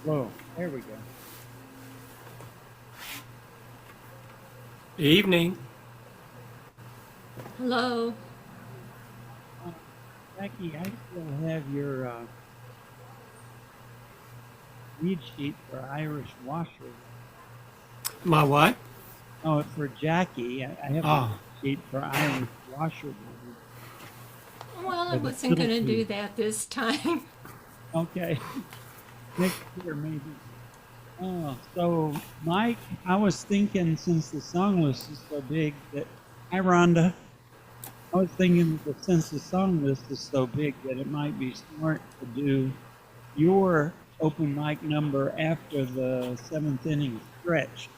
Whoa, there we go. Evening. Hello. Uh, Jackie, I still have your lead sheet for Irish washer. My what? Oh, for Jackie, I have a lead Oh, sheet for Irish washer Well, I for the wasn't fiddle going to do piece. that this time. Okay, next year maybe. Oh, so Mike, I was thinking since the song list is so big that, hi Rhonda, I was thinking that since the song list is so big that it might be smart to do your open mic number after the seventh inning stretch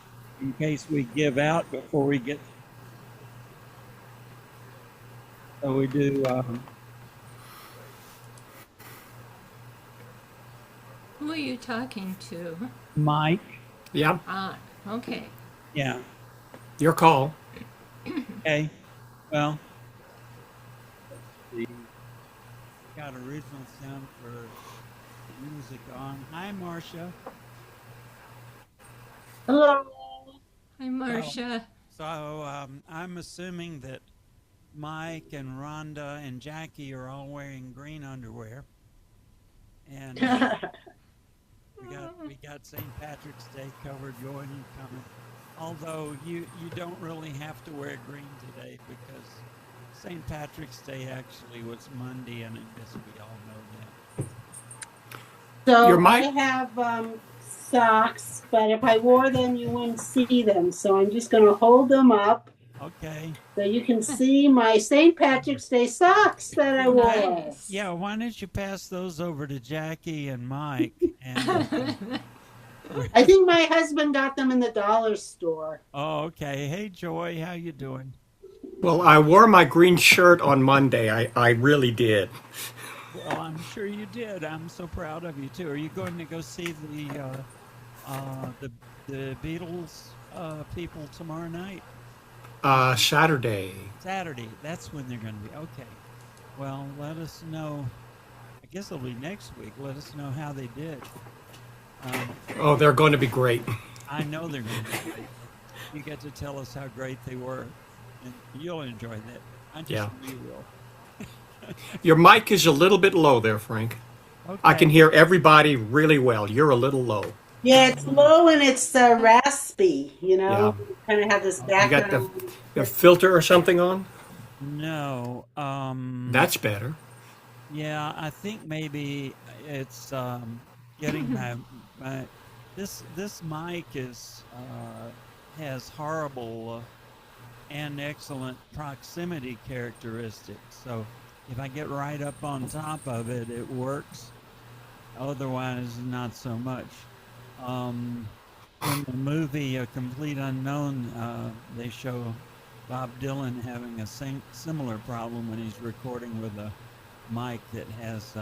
in case we give out before we get. So we do Who are you talking to? Mike. yeah. Ah, okay. Yeah. Your call. Okay. Well, let's see. Got original sound for music on. Hi, Marcia. Hello. Hi, So, Marcia. so I'm assuming that Mike and Rhonda and Jackie are all wearing green underwear, and we got St. Patrick's Day covered going and coming. Although you don't really have to wear green today because St. Patrick's Day actually was Monday, and I guess we all know that. Your So I mic. have socks, but if I wore them, you wouldn't see them. So I'm just going to hold them up Okay. so you can see my St. Patrick's Day socks that I wore. Nice. Yeah. Why don't you pass those over to Jackie and Mike? And I think my husband got them in the dollar store. oh, okay. Hey, Joy, how you doing? Well, I wore my green shirt on Monday. I really did. Well, I'm sure you did. I'm so proud of you too. Are you going to go see the Beatles people tomorrow night? Saturday. Saturday. That's when they're going to be. Okay. Well, let us know. I guess it'll be next week. Let us know how they did. Oh, they're going to be great. I know they're going to be great. You get to tell us how great they were, and you'll enjoy that. I just Yeah. know you will. Your mic is a little bit low there, Frank. I can Okay. hear everybody really well. You're a little low. Yeah, it's low and it's raspy, Yeah. kind of have this You got background. the filter or something on? No. That's better. Yeah, I think maybe it's getting my this mic is has horrible and excellent proximity characteristics. So if I get right up on top of it, it works. Otherwise, not so much. In the movie A Complete Unknown, they show Bob Dylan having a similar problem when he's recording with a mic that has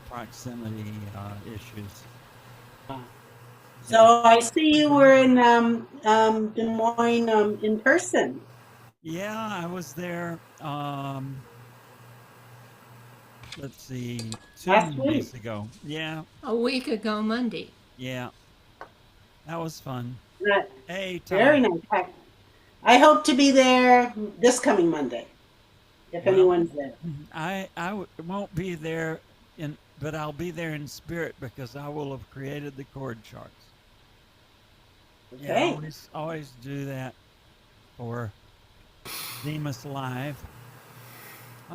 proximity issues. So I see you were in Des Moines in person. Yeah, I was there. Let's see, two Last week. Mondays ago. Yeah, A week ago Monday. yeah, that was fun. Right. Hey, Very Tom. nice. I hope to be there this coming Monday, if Well, anyone's there. won't be there but I'll be there in spirit because I will have created the chord charts. Yeah, I Okay. always do that for Demas Live.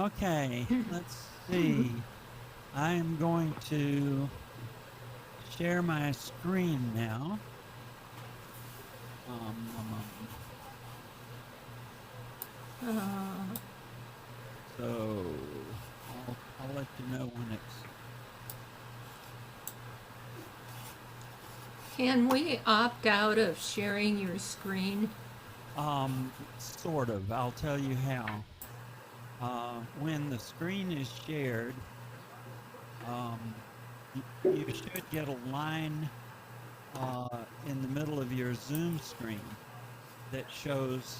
Okay, let's see. I am going to share my screen now. Uh, So I'll let you know when it's. can we opt out of sharing your screen? Sort of. I'll tell you how. When the screen is shared, um, you should get a line in the middle of your Zoom screen that shows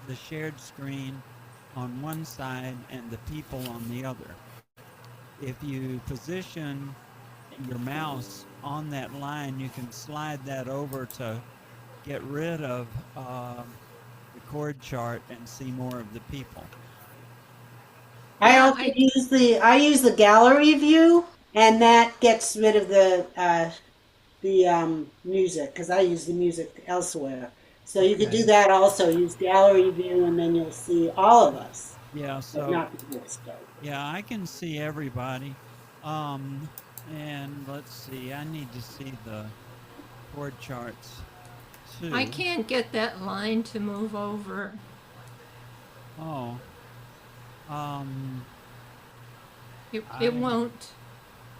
the shared screen on one side and the people on the other. If you position your mouse on that line, you can slide that over to get rid of the chord chart and see more of the people. I Yeah, also use the gallery view, and that gets rid of the music because I use the music elsewhere. So you could do Okay. that also. Use gallery view, and then you'll see all of us, Yeah, but so not the list. yeah, I can see everybody. And let's see, I need to see the chord charts too. I can't get that line to move over. Oh. It won't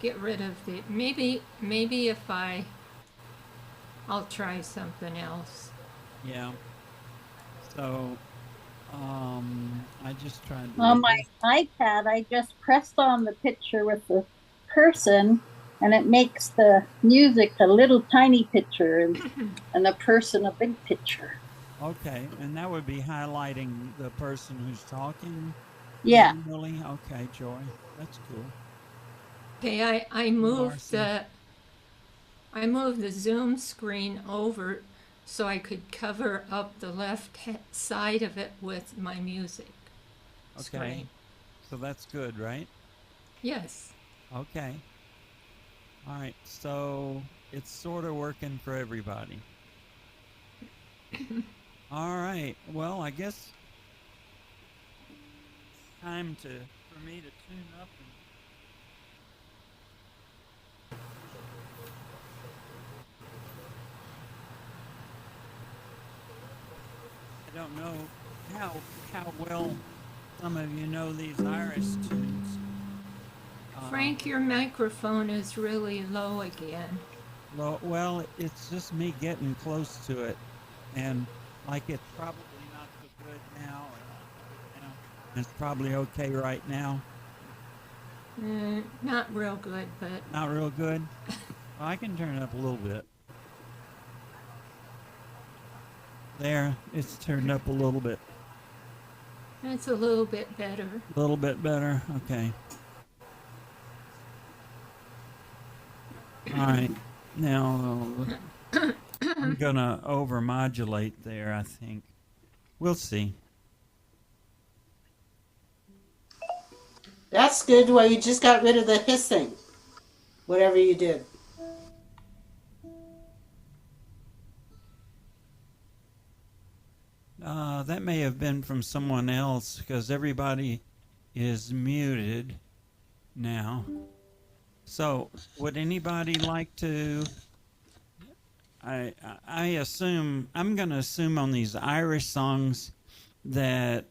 get rid of the, maybe if I'll try something else. Yeah. So, I just tried to. On my iPad, I just pressed on the picture with the person, and it makes the music a little tiny picture and the person a big picture. Okay, and that would be highlighting the person who's talking. Yeah. Manually? Okay, Joy, that's cool. Okay, I moved Marcy. I moved the Zoom screen over so I could cover up the left side of it with my music Okay, screen. so that's good, right? Yes. Okay. All right, so it's sort of working for everybody. All right. Well, I guess it's time for me to tune up. I don't know how well some of you know these Irish tunes. Frank, your microphone is really low again. Well, it's just me getting close to it, and like it's probably not so good now, or now. It's probably okay right now. Not real good, but Not real good. Well, I can turn it up a little bit. There, it's turned up a little bit. that's a little bit better. A little bit better. Okay. All right. Now I'm gonna overmodulate there, I think. We'll see. That's good. Well, you just got rid of the hissing, whatever you did. That may have been from someone else because everybody is muted now. So, would anybody like to? I assume I'm going to assume on these Irish songs that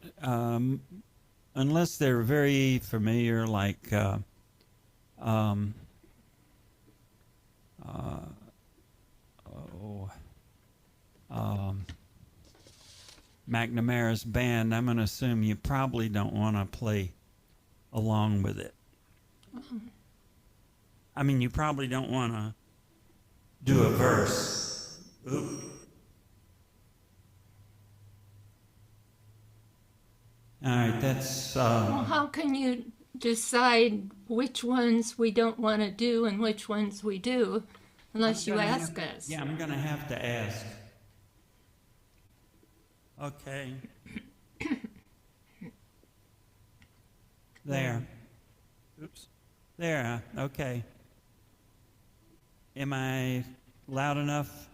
unless they're very familiar, like McNamara's band, I'm going to assume you probably don't want to play along with it. I mean, you probably don't want to do a verse. Oop. All right, that's. Well, how can you decide which ones we don't want to do and which ones we do unless you ask us? Yeah, I'm going to have to ask. Okay. There. Oops. There. Okay. Am I loud enough?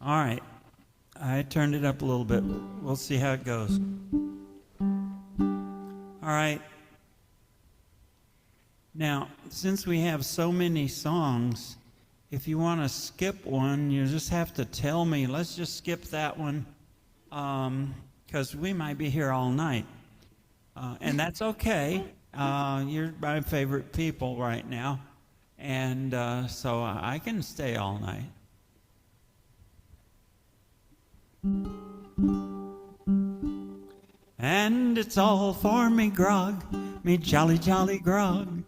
All right. I turned it up a little bit. We'll see how it goes. All right. Now, since we have so many songs, if you want to skip one, you just have to tell me. Let's just skip that one because we might be here all night. And that's okay. You're my favorite people right now. And so I can stay all night. And it's all for me grog, me jolly, jolly grog.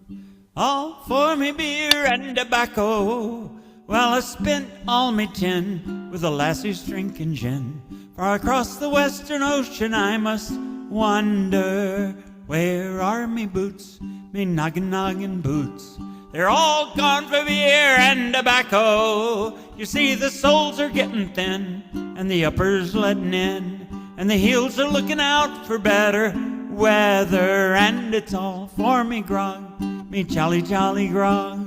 All for me beer and tobacco. Well, I spent all me tin with the lassies drinking gin. For across the western ocean I must wander, Where are me boots, me noggin boots? They're all gone for beer and tobacco. You see, the soles are getting thin, and the uppers letting in, and the heels are looking out for better weather. And it's all for me grog, me jolly grog,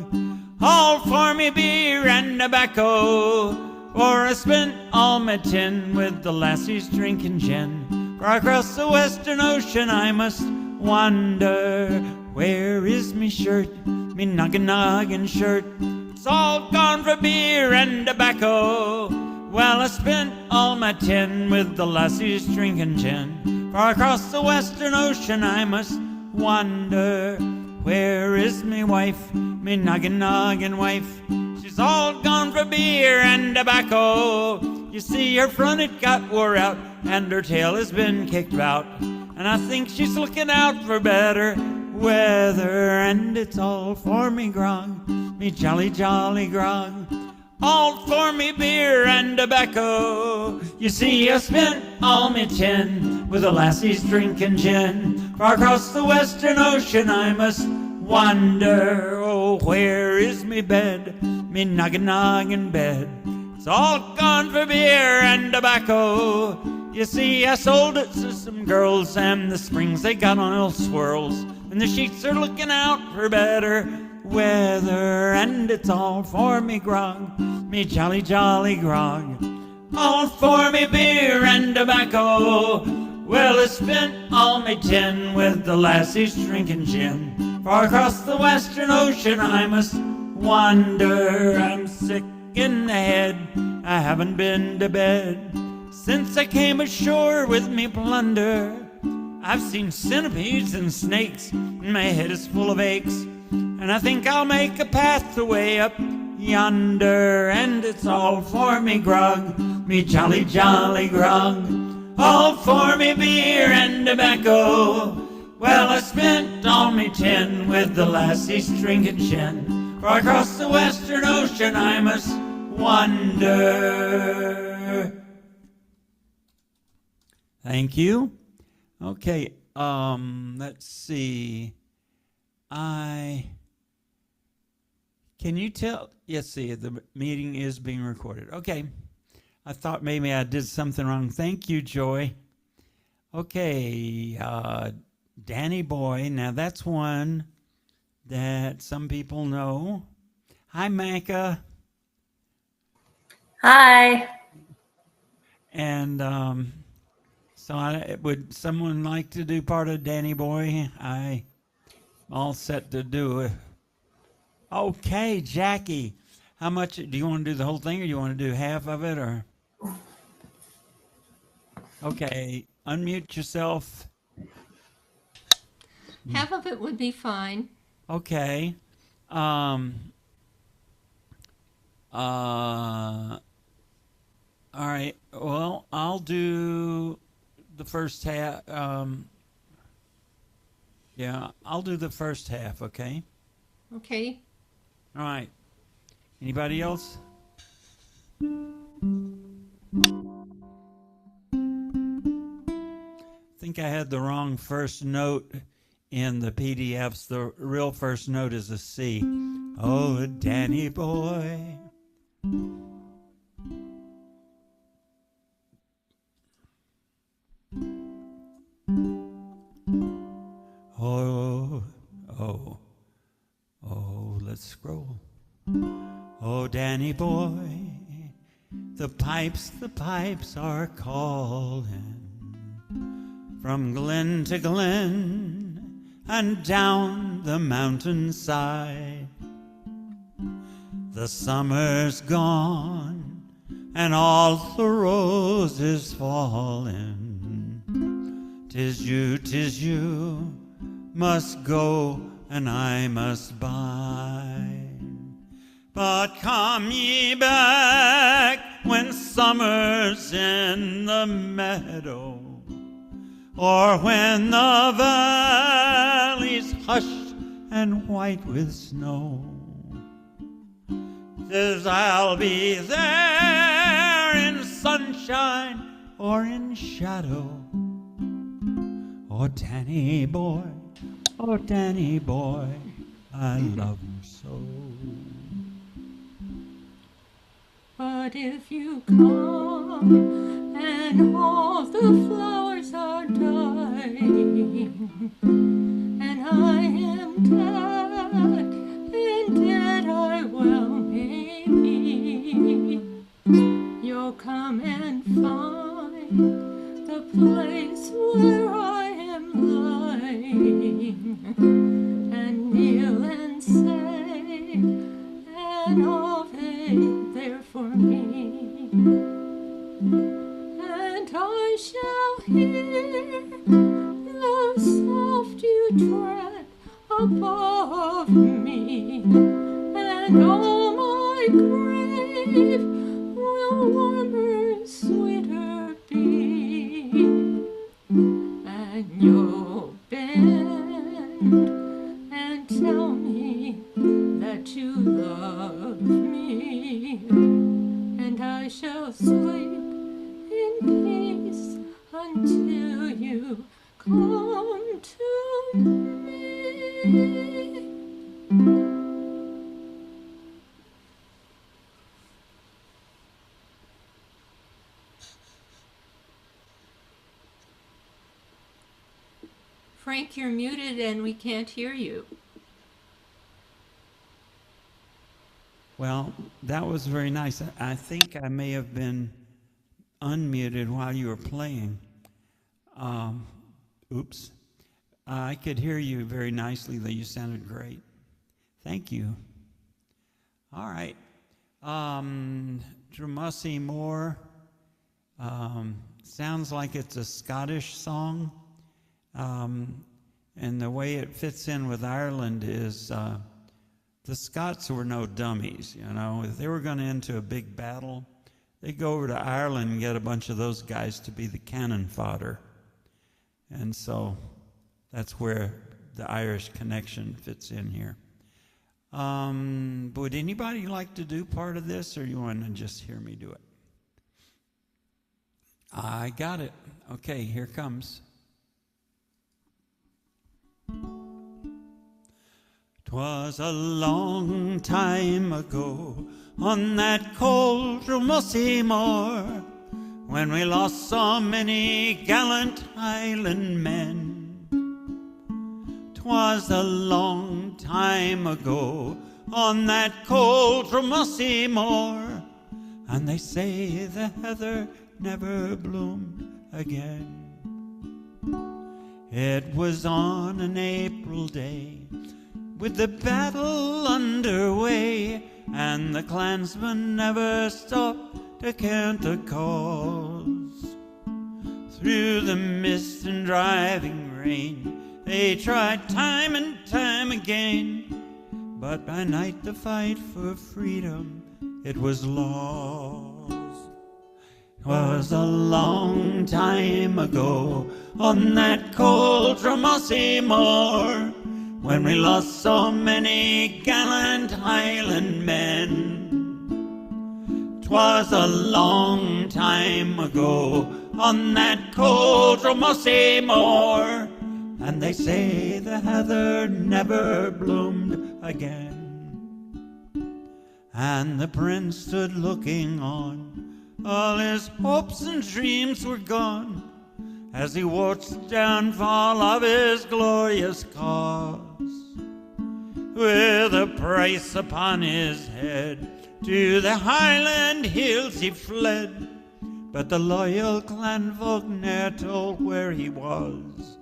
all for me beer and tobacco. For I spent all my tin with the lassies drinking gin. For across the western ocean I must wander. Where is me shirt, me noggin shirt? It's all gone for beer and tobacco. Well, I spent all my tin with the lassies drinking gin. For across the western ocean I must wander. Where is me wife, me noggin wife? She's all gone for beer and tobacco. You see, her front it got wore out, and her tail has been kicked out, and I think she's looking out for better weather. And it's all for me grog, me jolly grog, all for me beer and tobacco. You see, I spent all me tin with the lassies drinking gin. Far across the western ocean I must wander. Oh, where is me bed, me noggin bed? It's all gone for beer and tobacco. You see, I sold it to some girls, and the springs they got on little swirls, and the sheets are looking out for better weather. And it's all for me grog, me jolly grog, all for me beer and tobacco. Well, I spent all me tin with the lassies drinking gin. Far across the western ocean I must wander. I'm sick in the head, I haven't been to bed since I came ashore with me plunder. I've seen centipedes and snakes, and my head is full of aches, and I think I'll make a pathway up yonder. And it's all for me grog, me jolly grog, all for me beer and tobacco. Well, I spent all me tin with the lassies drinking gin. For across the western ocean I must wander. Thank you. Okay, let's see. Can you tell? Yes, see, the meeting is being recorded. Okay. I thought maybe I did something wrong. Thank you, Joy. Okay, Danny Boy. Now, that's one that some people know. Hi, Micah. Hi. And would someone like to do part of Danny Boy? I'm all set to do it. Okay, Jackie. How much do you want to do the whole thing, or do you want to do half of it, or? Okay, unmute yourself. Half of it would be fine. Okay. All right. Well, I'll do the first half. Yeah, I'll do the first half, okay? Okay. All right. Anybody else? I think I had the wrong first note in the PDFs. The real first note is a C. Oh, Danny boy. Oh, let's scroll. Oh, Danny boy, the pipes are calling from glen to glen and down the mountainside. The summer's gone and all the roses falling. 'Tis you must go and I must bide. But come ye back when summer's in the meadow, or when the valley's hushed and white with snow. 'Tis I'll be there in sunshine or in shadow, Oh, Danny boy, I love you so. But if you come and all the flowers are dying, and I am dead, and dead I well may be, you'll come and find the place where I am lying, and kneel and say an Ave there for me, and I shall hear the soft dew tread above me, and all my grave will warmer, sweeter be, and you'll bend and tell me that you love me, and I shall sleep in peace until you come to me. Frank, you're muted and we can't hear you. Well, that was very nice. I think I may have been unmuted while you were playing. Oops. I could hear you very nicely, though. You sounded great. Thank you. All right. Drumossie Moore. Sounds like it's a Scottish song. And the way it fits in with Ireland is the Scots were no dummies, you know. If they were going to enter a big battle, they'd go over to Ireland and get a bunch of those guys to be the cannon fodder. And so that's where the Irish connection fits in here. Would anybody like to do part of this, or you want to just hear me do it? I got it. Okay, here comes. 'Twas a long time ago on that cold Drumossie moor, when we lost so many gallant Highland men. 'Twas a long time ago on that cold Drumossie moor, and they say the heather never bloomed again. It was on an April day, with the battle underway, and the clansmen never stopped to count the cause. Through the mist and driving rain, they tried time and time again, but by night the fight for freedom, it was lost. 'Twas a long time ago on that cold Drumossie moor, when we lost so many gallant Highland men. 'Twas a long time ago on that cold Drumossie moor, and they say the heather never bloomed again. And the prince stood looking on, all his hopes and dreams were gone, as he watched the downfall of his glorious cause. With a price upon his head, to the Highland hills he fled, but the loyal clanfolk ne'er told where he was.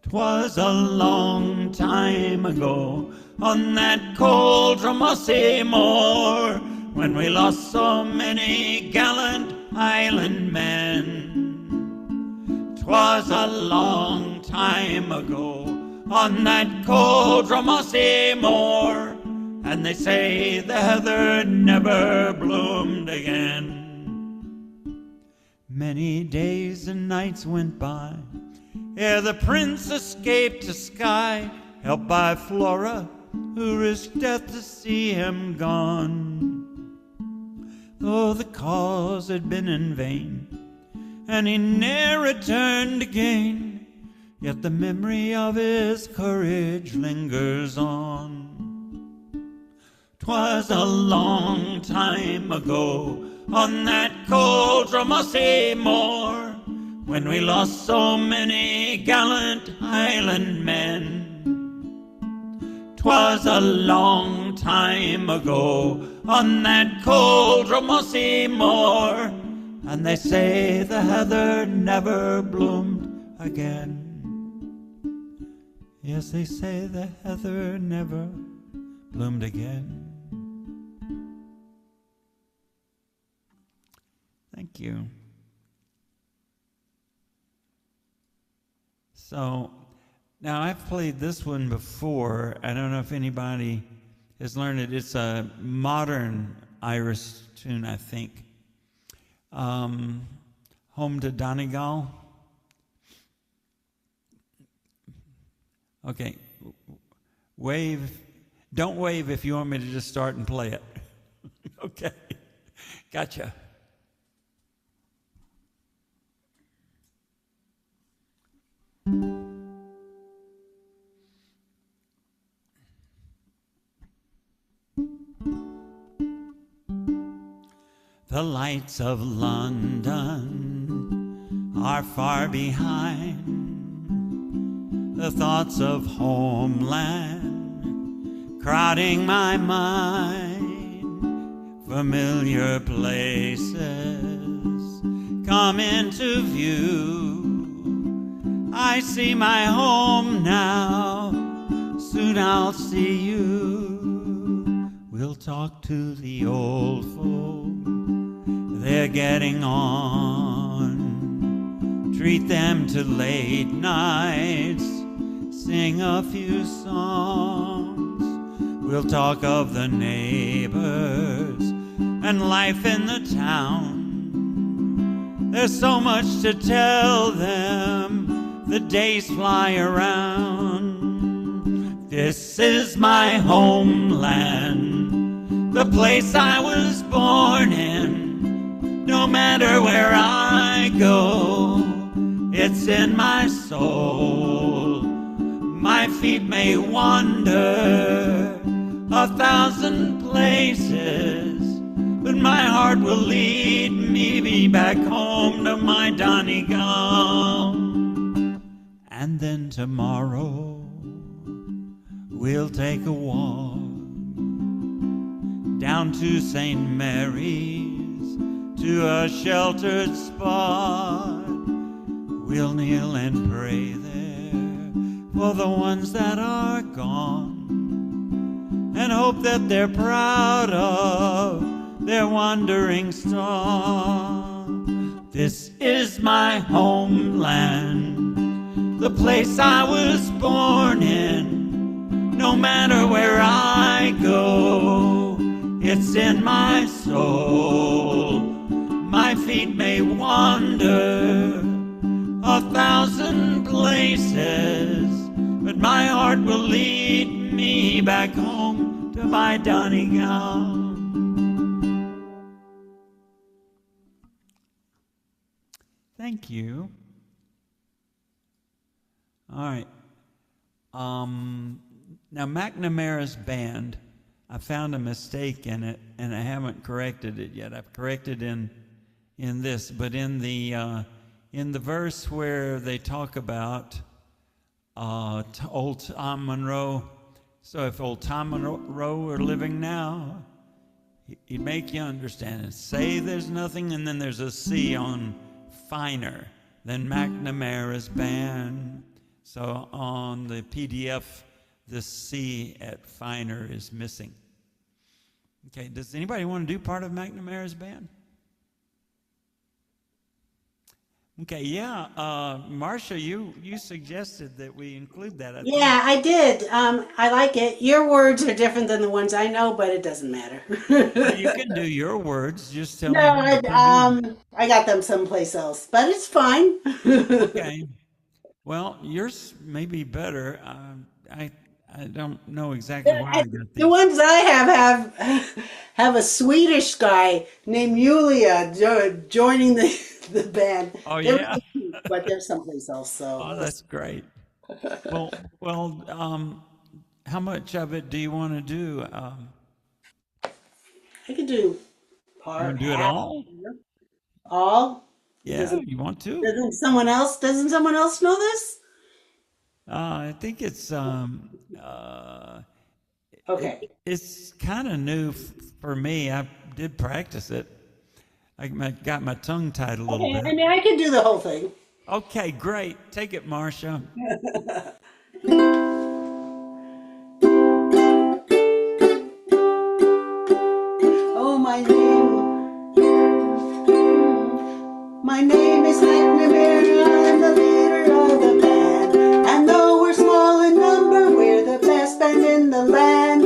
'Twas a long time ago on that cold Drumossie moor, when we lost so many gallant Highland men. 'Twas a long time ago on that cold Drumossie moor, and they say the heather never bloomed again. Many days and nights went by ere the prince escaped to Skye, helped by Flora, who risked death to see him gone. Though the cause had been in vain, and he ne'er returned again. Yet the memory of his courage lingers on. 'Twas a long time ago on that cold Drumossie moor, when we lost so many gallant Highland men. 'Twas a long time ago on that cold Drumossie moor, and they say the heather never bloomed again. Yes, they say the heather never bloomed again. Thank you. So, now I've played this one before. I don't know if anybody has learned it. It's a modern Irish tune, I think. Home to Donegal. Okay. Wave. Don't wave if you want me to just start and play it. Okay. Gotcha. The lights of London are far behind. The thoughts of homeland crowding my mind. Familiar places come into view. I see my home now, soon I'll see you. We'll talk to the old folk, they're getting on. Treat them to late nights, sing a few songs. We'll talk of the neighbors and life in the town. There's so much to tell them, the days fly around. This is my homeland, the place I was born in. No matter where I go, it's in my soul. My feet may wander 1,000 places, but my heart will lead me back home to my Donegal. And then tomorrow we'll take a walk down to St. Mary's, to a sheltered spot. We'll kneel and pray there for the ones that are gone, and hope that they're proud of their wandering star. This is my homeland, the place I was born in. No matter where I go, it's in my soul. My feet may wander 1,000 places, but my heart will lead me back home to my Donegal. Thank you. All right. Now McNamara's band, I found a mistake in it, and I haven't corrected it yet. I've corrected in this, but in the verse where they talk about old Tom Monroe. So if old Tom Monroe were living now, he'd make you understand and say there's nothing, and then there's a C on finer than McNamara's band. So on the PDF, the C at finer is missing. Okay, does anybody want to do part of McNamara's band? Okay, yeah, Marcia, you suggested that we include that. Yeah, I did. I like it. Your words are different than the ones I know, but it doesn't matter. Well, you can do your words. Just tell No, me. I got them someplace else, but it's fine. Okay. Well, yours may be better. I don't know exactly why I got these. The ones I have a Swedish guy named Julia joining the the band. Oh They're yeah. really cute, but they're someplace else. So Oh, that's great. Well, how much of it do you want to do? I could do You want part, to do it half, all? all. Yeah, Doesn't you want to? doesn't someone else know this? I think Okay. it's kind of new for me. I did practice it. Got my tongue tied a little Okay. bit. I mean, I could do the whole thing. Okay, great. Take it, Marcia. Oh, my name is McNamara. I'm the leader of the band. And though we're small in number, we're the best band in the land.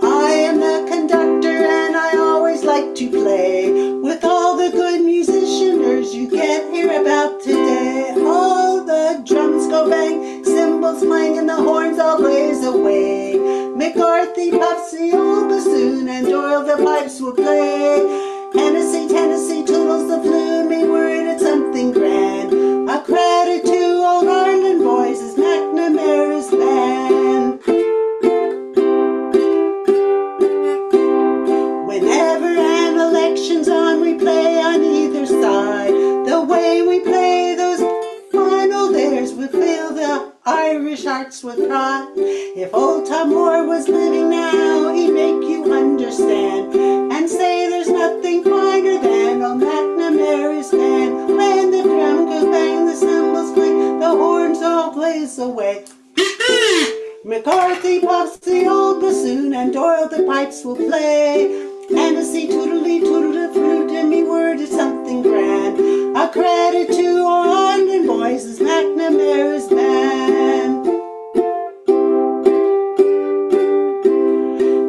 I am the conductor and I always like to play with all the good musicianers you can't hear about today. All the drums go bang, cymbals clang, and the horns all blaze away. McCarthy puffs the old bassoon and Doyle the pipes will play. Tennessee toodles the flute, me word it's something grand. A credit to old Ireland boys is McNamara's band. Whenever an election's on, we play on either side. The way we play those fine old airs will fill the Irish hearts with pride. If old Tom Moore was living now, he'd make you understand and say there's nothing finer than old McNamara's band. When the drum goes bang, the cymbals clang, the horns all blaze away. McCarthy puffs the old bassoon and Doyle the pipes will play. Hennessy toodly toodle the flute and me word is something grand. A credit to our Ireland boys is McNamara's band.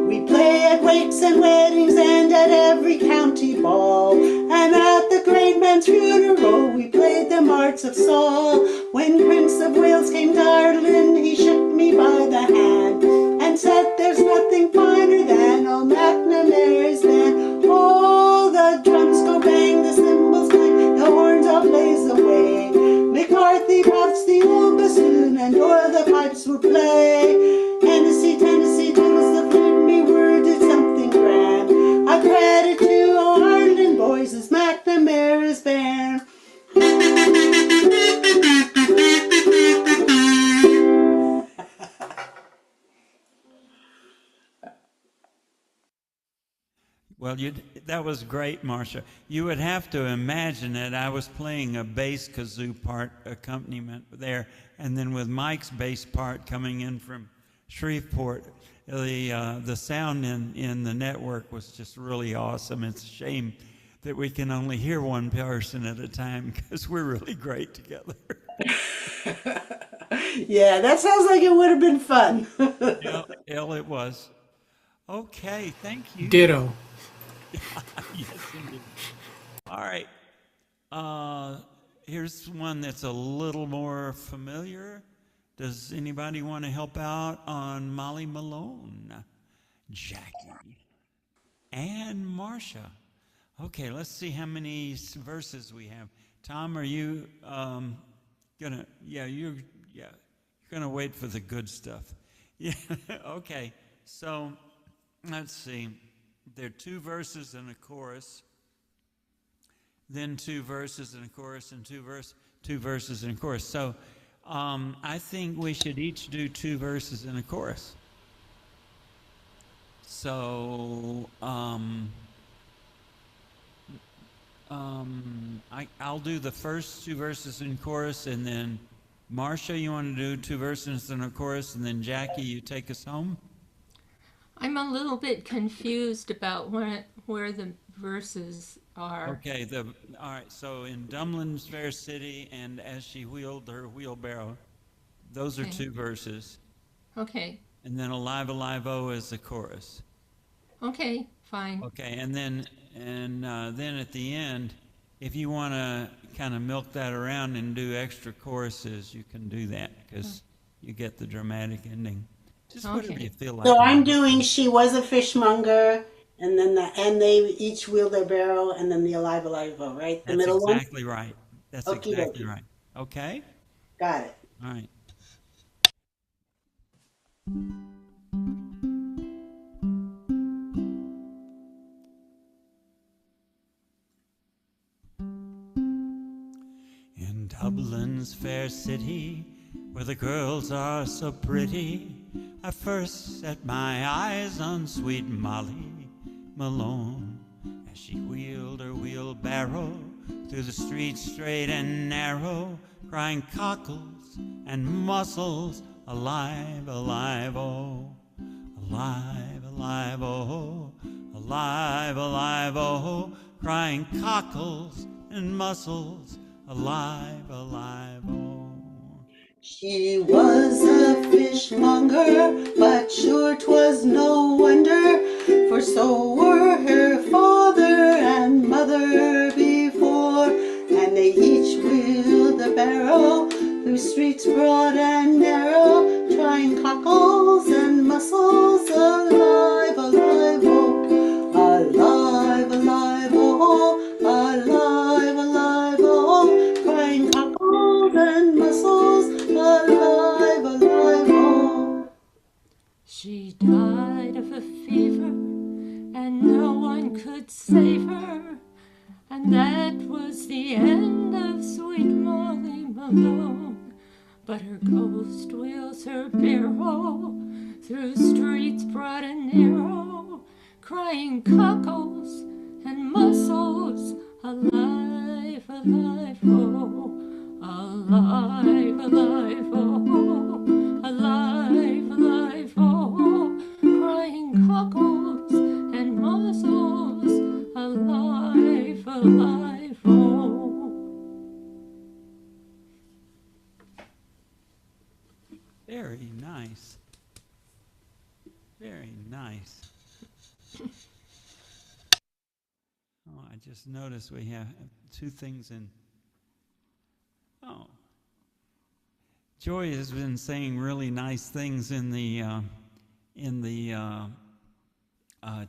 We play at wakes and weddings and at every county ball. And at the great man's funeral we played the Marts of Saul. When Prince of Wales came to Ireland, he shook me by the hand and said there's nothing finer than old McNamara's band. All the drums go bang, the cymbals clang, the horns all blaze away. McCarthy puffs the old bassoon and Doyle the pipes will play. Tennessee toodles the flute, me word it's something grand. A credit to all Ireland boys is McNamara's band. Well, that was great, Marcia. You would have to imagine that I was playing a bass kazoo part accompaniment there, and then with Mike's bass part coming in from Shreveport, the sound in the network was just really awesome. It's a shame that we can only hear one person at a time because we're really great together. Yeah, that sounds like it would have been fun. Yeah, it was. Okay, thank you. Ditto. Yes, indeed. All right. Here's one that's a little more familiar. Does anybody want to help out on Molly Malone, Jackie, and Marcia? Okay, let's see how many verses we have. Tom, are you gonna? You're gonna wait for the good stuff. Yeah. Okay. So let's see. There are 2 verses and a chorus, then 2 verses and a chorus, and 2 verses and a chorus. So I think we should each do 2 verses and a chorus. So I'll do the first 2 verses and chorus, and then Marcia, you want to do 2 verses and a chorus, and then Jackie, you take us home? I'm a little bit confused about where the verses are. Okay, all right, so in Dumlin's Fair City and As She Wheeled Her Wheelbarrow, those are Okay. 2 verses. Okay. And then Alive, Alive, Oh is the chorus. Okay, fine. Okay, and then at the end, if you want to kind of milk that around and do extra choruses, you can do that because you get the dramatic ending. Just whatever Okay. you feel like. So I'm doing She Was a Fishmonger, And then and they each wheel their barrow, and then the alive, right? The That's middle one? exactly right. That's Okie exactly dokie. right. Okay? Got it. All right. In Dublin's fair city, where the girls are so pretty, I first set my eyes on sweet Molly Malone, as she wheeled her wheelbarrow through the streets straight and narrow, crying cockles and mussels, alive, alive, oh, alive, alive, oh, alive, alive, oh, crying cockles and mussels, alive, alive, oh. She was a fishmonger, but sure 'twas no wonder, for so were her father and mother before, and they each wheeled a barrow through streets broad and narrow, trying cockles and mussels, alive, alive, oh, alive, alive, oh, alive, alive, oh, crying cockles and mussels, alive, alive, oh. She died of a fever, and no one could save her. And that was the end of sweet Molly Malone. But her ghost wheels her barrow through streets broad and narrow, crying cockles and mussels, alive, alive, oh, alive, alive, oh, alive, alive, oh, crying cockles and mussels, alive, alive, oh. Very nice. Very nice. Oh, I just noticed we have two things in. Oh. Joy has been saying really nice things in the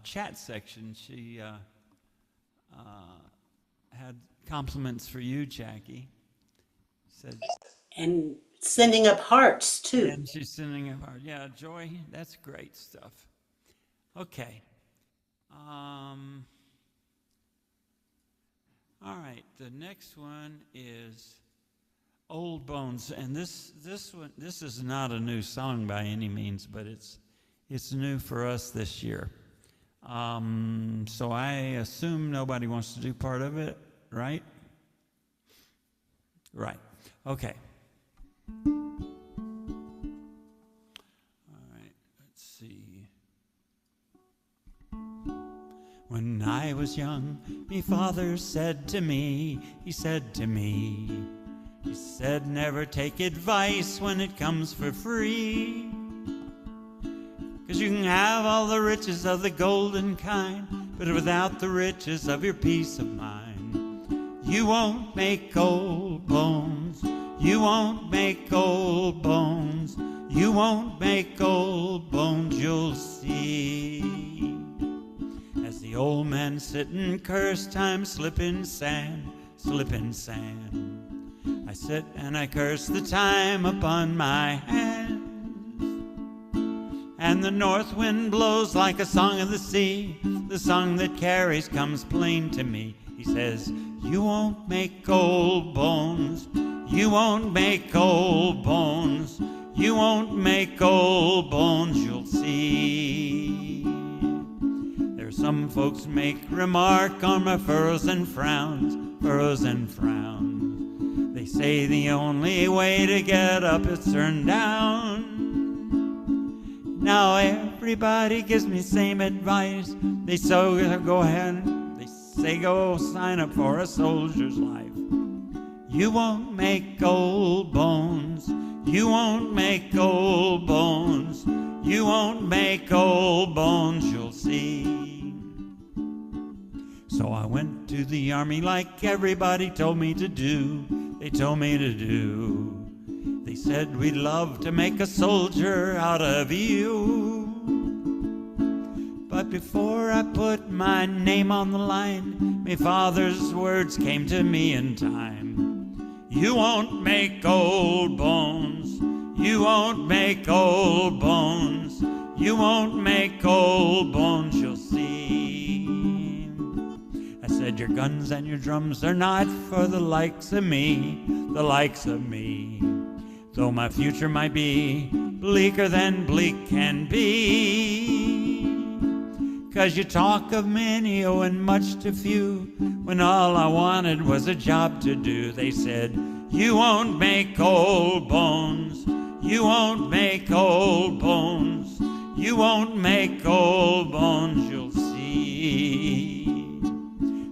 chat section. She had compliments for you, Jackie. Said, And sending up hearts too. and she's sending a heart. Yeah, Joy, that's great stuff. Okay. All right. The next one is Old Bones, and this is not a new song by any means, but it's new for us this year. So I assume nobody wants to do part of it, right? Right. Okay. All right. Let's see. When I was young, me father said to me, he said, never take advice when it comes for free. 'Cause you can have all the riches of the golden kind, but without the riches of your peace of mind, you won't make old bones. You won't make old bones. You won't make old bones, you'll see. As the old men sit and curse time, slip in sand, slip in sand. I sit and I curse the time upon my hands. And the north wind blows like a song of the sea. The song that carries comes plain to me. He says, you won't make old bones. You won't make old bones. You won't make old bones, you'll see. There's some folks make remark on my furrows and frowns, furrows and frowns. They say the only way to get up is turn down. Now everybody gives me same advice. They say go ahead, they say go sign up for a soldier's life. You won't make old bones. You won't make old bones. You won't make old bones, you'll see. So I went to the army like everybody told me to do. They told me to do. They said we'd love to make a soldier out of you. But But before I put my name on the line, my father's words came to me in time. You won't make old bones. You won't make old bones. You won't make old bones, you'll see. I said, your guns and your drums are not for the likes of me, the likes of me. Though my future might be bleaker than bleak can be. 'Cause you talk of many owing much to few, when all I wanted was a job to do. They said, you won't make old bones. You won't make old bones. You won't make old bones, you'll see.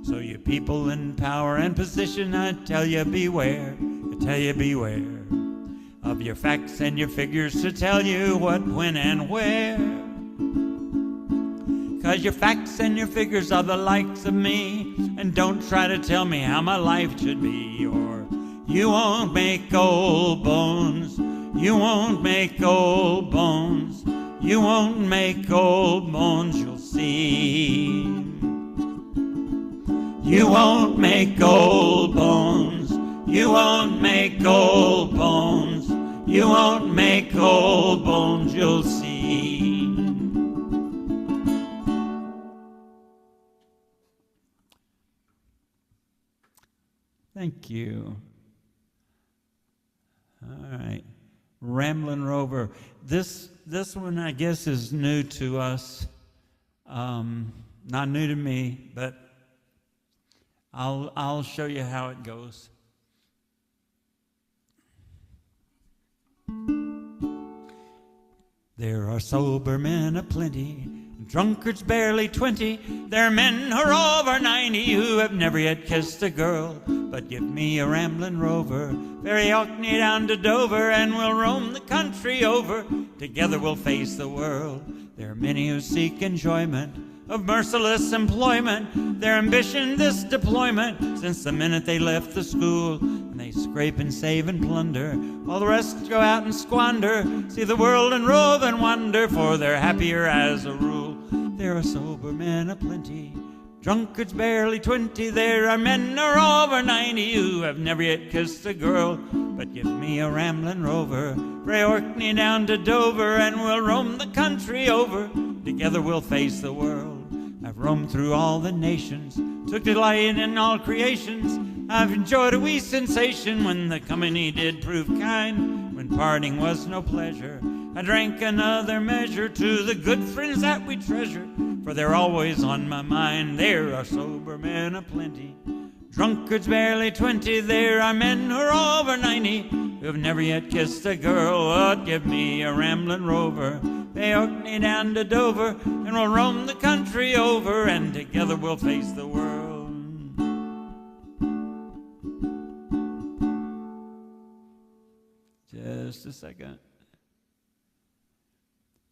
So you people in power and position, I tell you beware, I tell you beware of your facts and your figures to tell you what, when, and where. 'Cause your facts and your figures are the likes of me, and don't try to tell me how my life should be, or you won't make old bones. You won't make old bones. You won't make old bones, you'll see. You won't make old bones. You won't make old bones. You won't make old bones, you'll see. Thank you. All right. Ramblin' Rover. This one, I guess, is new to us. Not new to me, but I'll show you how it goes. There are sober men aplenty, drunkards barely 20. There are men who are over 90 who have never yet kissed a girl. But give me a ramblin' rover, ferry Orkney down to Dover, and we'll roam the country over. Together we'll face the world. There are many who seek enjoyment of merciless employment. Their ambition this deployment since the minute they left the school. And they scrape and save and plunder, while the rest go out and squander. See the world and rove and wonder, for they're happier as a rule. There are sober men aplenty, drunkards barely 20. There are men who are over 90 who have never yet kissed a girl. But give me a ramblin' rover, frae Orkney down to Dover, and we'll roam the country over. Together we'll face the world. I've roamed through all the nations, took delight in all creations. I've enjoyed a wee sensation when the company did prove kind. When parting was no pleasure, I drank another measure to the good friends that we treasure, for they're always on my mind. There are sober men aplenty, drunkards barely 20. There are men who are over 90 who have never yet kissed a girl. But give me a ramblin' rover, they Orkney down to Dover, and we'll roam the country over, and together we'll face the world. Just a second.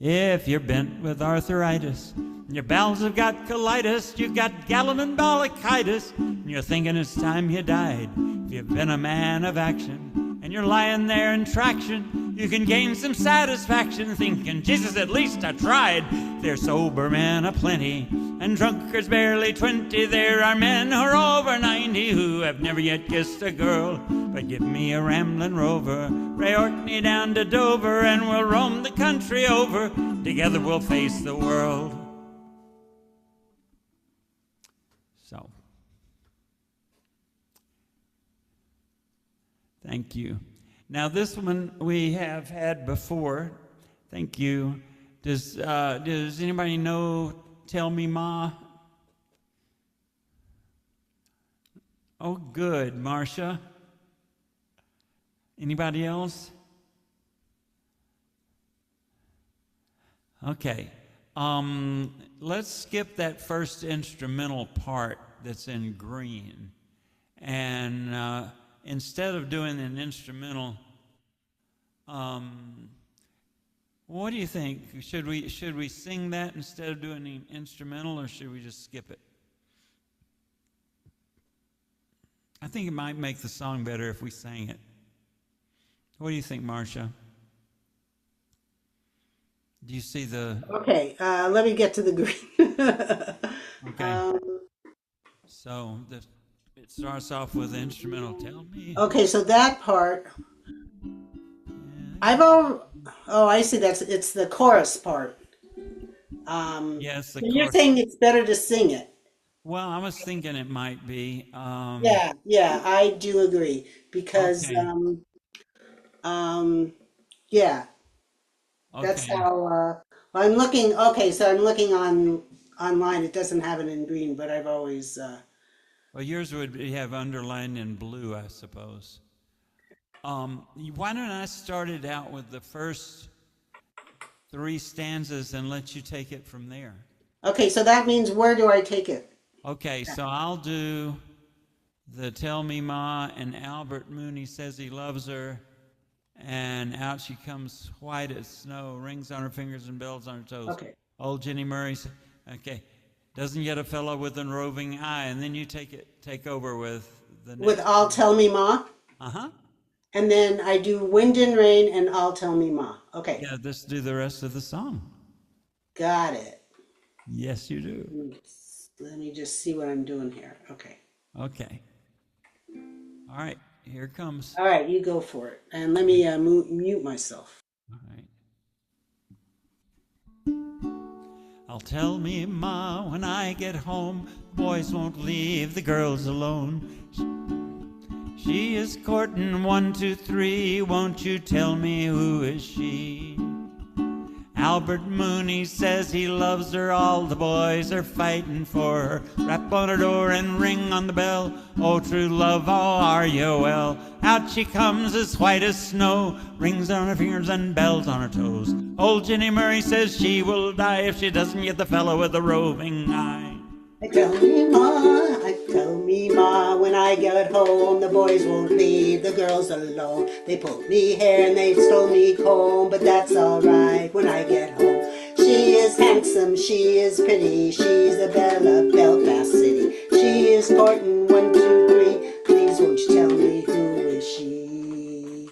If you're bent with arthritis, your bowels have got colitis, you've got gallon and bronchitis, and you're thinking it's time you died. If you've been a man of action, and you're lying there in traction, you can gain some satisfaction thinking, Jesus, at least I tried. There's sober men aplenty, and drunkards barely 20. There are men who are over 90 who have never yet kissed a girl. But give me a ramblin' rover, frae Orkney down to Dover, and we'll roam the country over. Together we'll face the world. So, thank you. Now this one we have had before. Thank you. Does anybody know Tell Me Ma? Oh, good, Marcia. Anybody else? Okay. Let's skip that first instrumental part that's in green. And instead of doing an instrumental, what do you think? Should we sing that instead of doing the instrumental, or should we just skip it? I think it might make the song better if we sang it. What do you think, Marcia? Do you see the... Okay, let me get to the green. Okay. So it starts off with the instrumental. Tell me. Okay, so that part, Yeah. oh, I see. It's the chorus part. Yes, the So you're chorus. saying it's better to sing it. Well, I was thinking it might be. Yeah, yeah, I do agree because, Okay. um, yeah, that's Okay. how. I'm looking. Okay, so I'm looking online. It doesn't have it in green, but I've always. Well, yours would have underlined in blue, I suppose. Why don't I start it out with the first three stanzas and let you take it from there? Okay, so that means where do I take it? Okay, so I'll do the Tell Me Ma, and Albert Mooney says he loves her, and out she comes white as snow, rings on her fingers and bells on her toes. Okay, Old Jenny Murray, okay, doesn't get a fellow with a roving eye, and then you take over with the with next I'll one. Tell Me Ma, Uh-huh. and then I do Wind and Rain and I'll Tell Me Ma. Okay, Yeah, let's do the rest of the song. got it. Yes, you do. Let me just see what I'm doing here. Okay. Okay. All right, here it comes. All right, you go for it. And let me mute myself. All right. I'll tell me, Ma, when I get home, boys won't leave the girls alone. She is courting 1, 2, 3. Won't you tell me who is she? Albert Mooney says he loves her. All the boys are fighting for her. Rap on her door and ring on the bell. Oh, true love, how are you well? Out she comes as white as snow. Rings on her fingers and bells on her toes. Old Jenny Murray says she will die if she doesn't get the fellow with the roving eye. I tell me, Ma, when I get home, the boys won't leave the girls alone. They pulled me hair and they stole me comb, but that's alright when I get home. She is handsome, she is pretty, she's the belle of Belfast City. She is courting 1, 2, 3. Please won't you tell me who is she?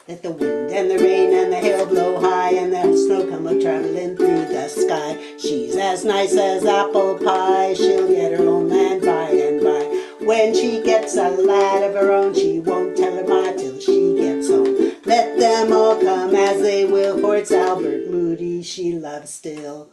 Let the wind and the rain and the hail blow high and the snow come a-traveling through the sky. She's as nice as apple pie, she'll get her own land by and by. When she gets a lad of her own, she won't tell her ma till she gets home. Let them all come as they will, for it's Albert Moody she loves still.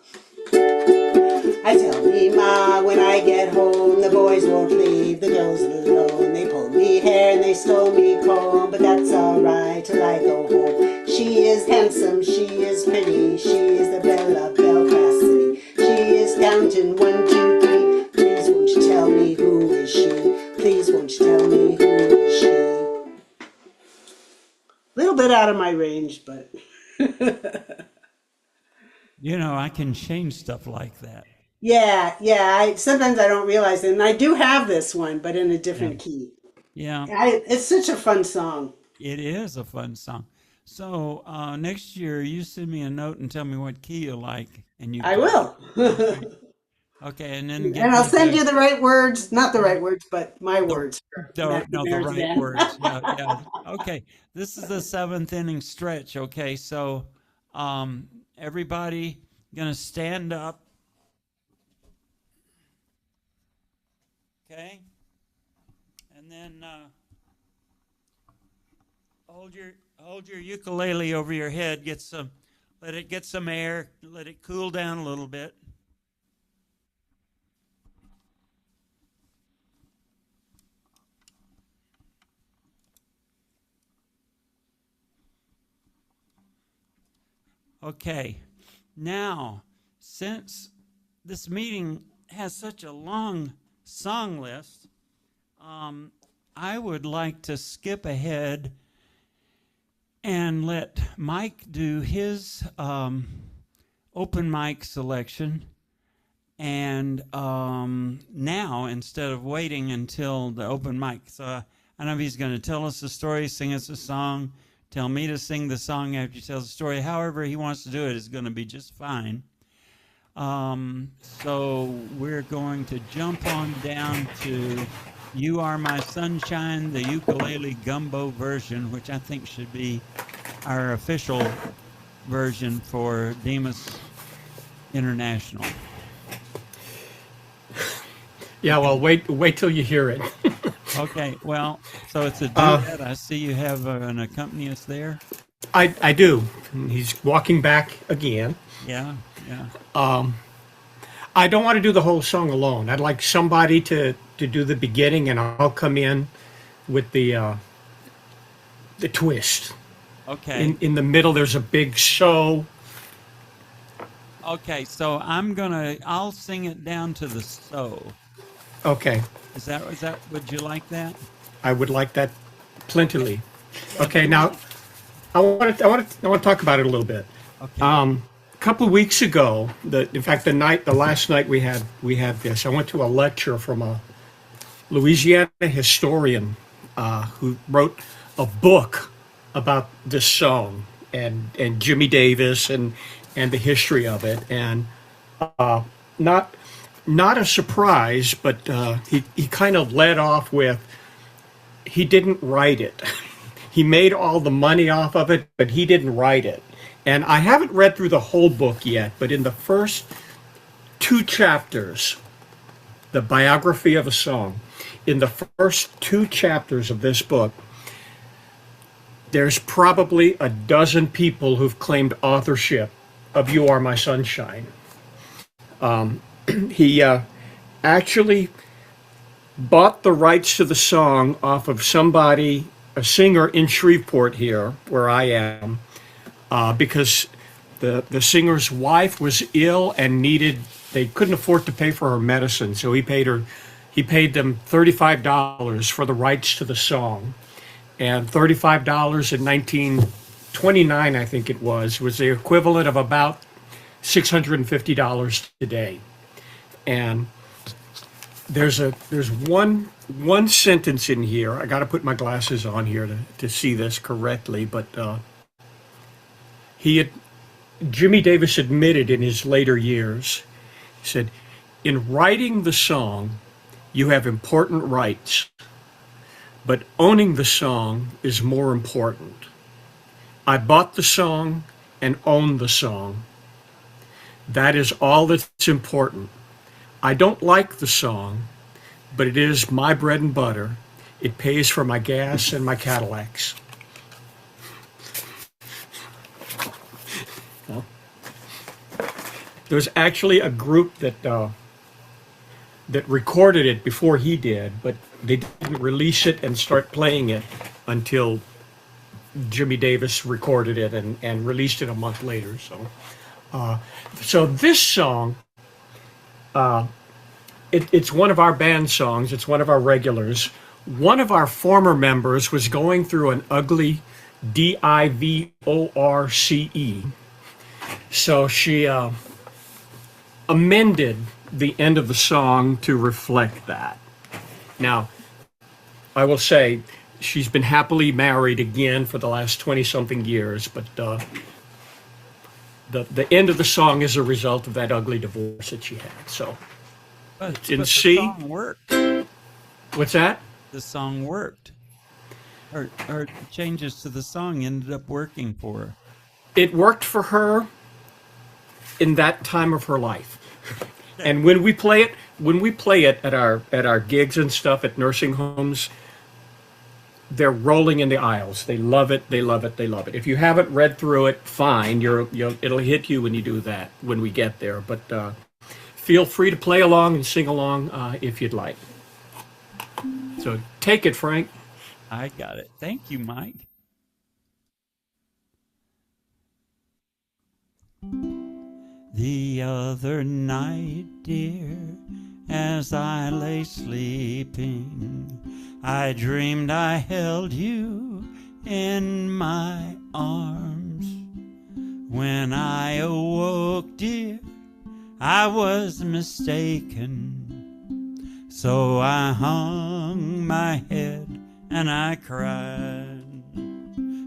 I tell me, Ma, when I get home, the boys won't leave the girls alone. They pulled me hair and they stole me comb, but that's alright till I go home. She is handsome, she is pretty, she is the belle of Belfast City. She is counting 1, 2, 3. Please won't you tell me who is she? Please won't you tell me who is she? Little bit out of my range, but You know, I can change stuff like that. yeah, yeah. Sometimes I don't realize it, and I do have this one, but in a Yeah. different key. Yeah, It's such a fun song. it is a fun song. So next year, you send me a note and tell me what key you like, and you. I will. Okay, and then And get I'll me send you the right words, not the right words, but my the, words for no, the McNamara's right band. words. Yeah, yeah. Okay, this is the 7th inning stretch. Okay, so everybody gonna stand up. Okay, and then hold your ukulele over your head. Let it get some air. Let it cool down a little bit. Okay, now, since this meeting has such a long song list, I would like to skip ahead and let Mike do his open mic selection. And now, instead of waiting until the open mic, so I don't know if he's going to tell us a story, sing us a song, tell me to sing the song after he tells the story. However he wants to do it is going to be just fine. So we're going to jump on down to You Are My Sunshine, the ukulele gumbo version, which I think should be our official version for Demas International. Yeah, well, wait till you hear it. Okay, well, so it's a duet. I see you have an accompanist there. I do. He's walking back again. Yeah, yeah. I don't want to do the whole song alone. I'd like somebody to do the beginning, and I'll come in with the twist. Okay. In the middle, there's a big so. Okay, so I'll sing it down to the so. Okay, Is that, would you like that? I would like that plentifully. Okay, now I want to talk about it a little bit. Okay. A couple of weeks ago, the last night we had this. I went to a lecture from a Louisiana historian who wrote a book about this song and Jimmy Davis and the history of it, and not a surprise, but he kind of led off with he didn't write it. He made all the money off of it, but he didn't write it. And I haven't read through the whole book yet, but in the first 2 chapters, the biography of a song, in the first 2 chapters of this book, there's probably a dozen people who've claimed authorship of You Are My Sunshine. He actually bought the rights to the song off of somebody, a singer in Shreveport here, where I am, because the singer's wife was ill and they couldn't afford to pay for her medicine, so he paid them $35 for the rights to the song. And $35 in 1929, I think it was the equivalent of about $650 today. And there's one sentence in here. I got to put my glasses on here to see this correctly, but Jimmy Davis admitted in his later years, he said, "In writing the song, you have important rights, but owning the song is more important. I bought the song and own the song. That is all that's important. I don't like the song, but it is my bread and butter. It pays for my gas and my Cadillacs." Well, there's actually a group that recorded it before he did, but they didn't release it and start playing it until Jimmy Davis recorded it and released it a month later. So this song, it's one of our band songs. It's one of our regulars. One of our former members was going through an ugly divorce. So she amended the end of the song to reflect that. Now, I will say she's been happily married again for the last 20-something years, but the end of the song is a result of that ugly divorce that she had. So But in the C. song worked. What's that? The song worked. Her changes to the song ended up working for her. It worked for her in that time of her life. And when we play it at our gigs and stuff at nursing homes, they're rolling in the aisles. They love it. They love it. They love it. If you haven't read through it, fine. It'll hit you when you do that, when we get there. But feel free to play along and sing along if you'd like. So take it, Frank. I got it. Thank you, Mike. The other night, dear, as I lay sleeping, I dreamed I held you in my arms. When I awoke, dear, I was mistaken. So I hung my head and I cried.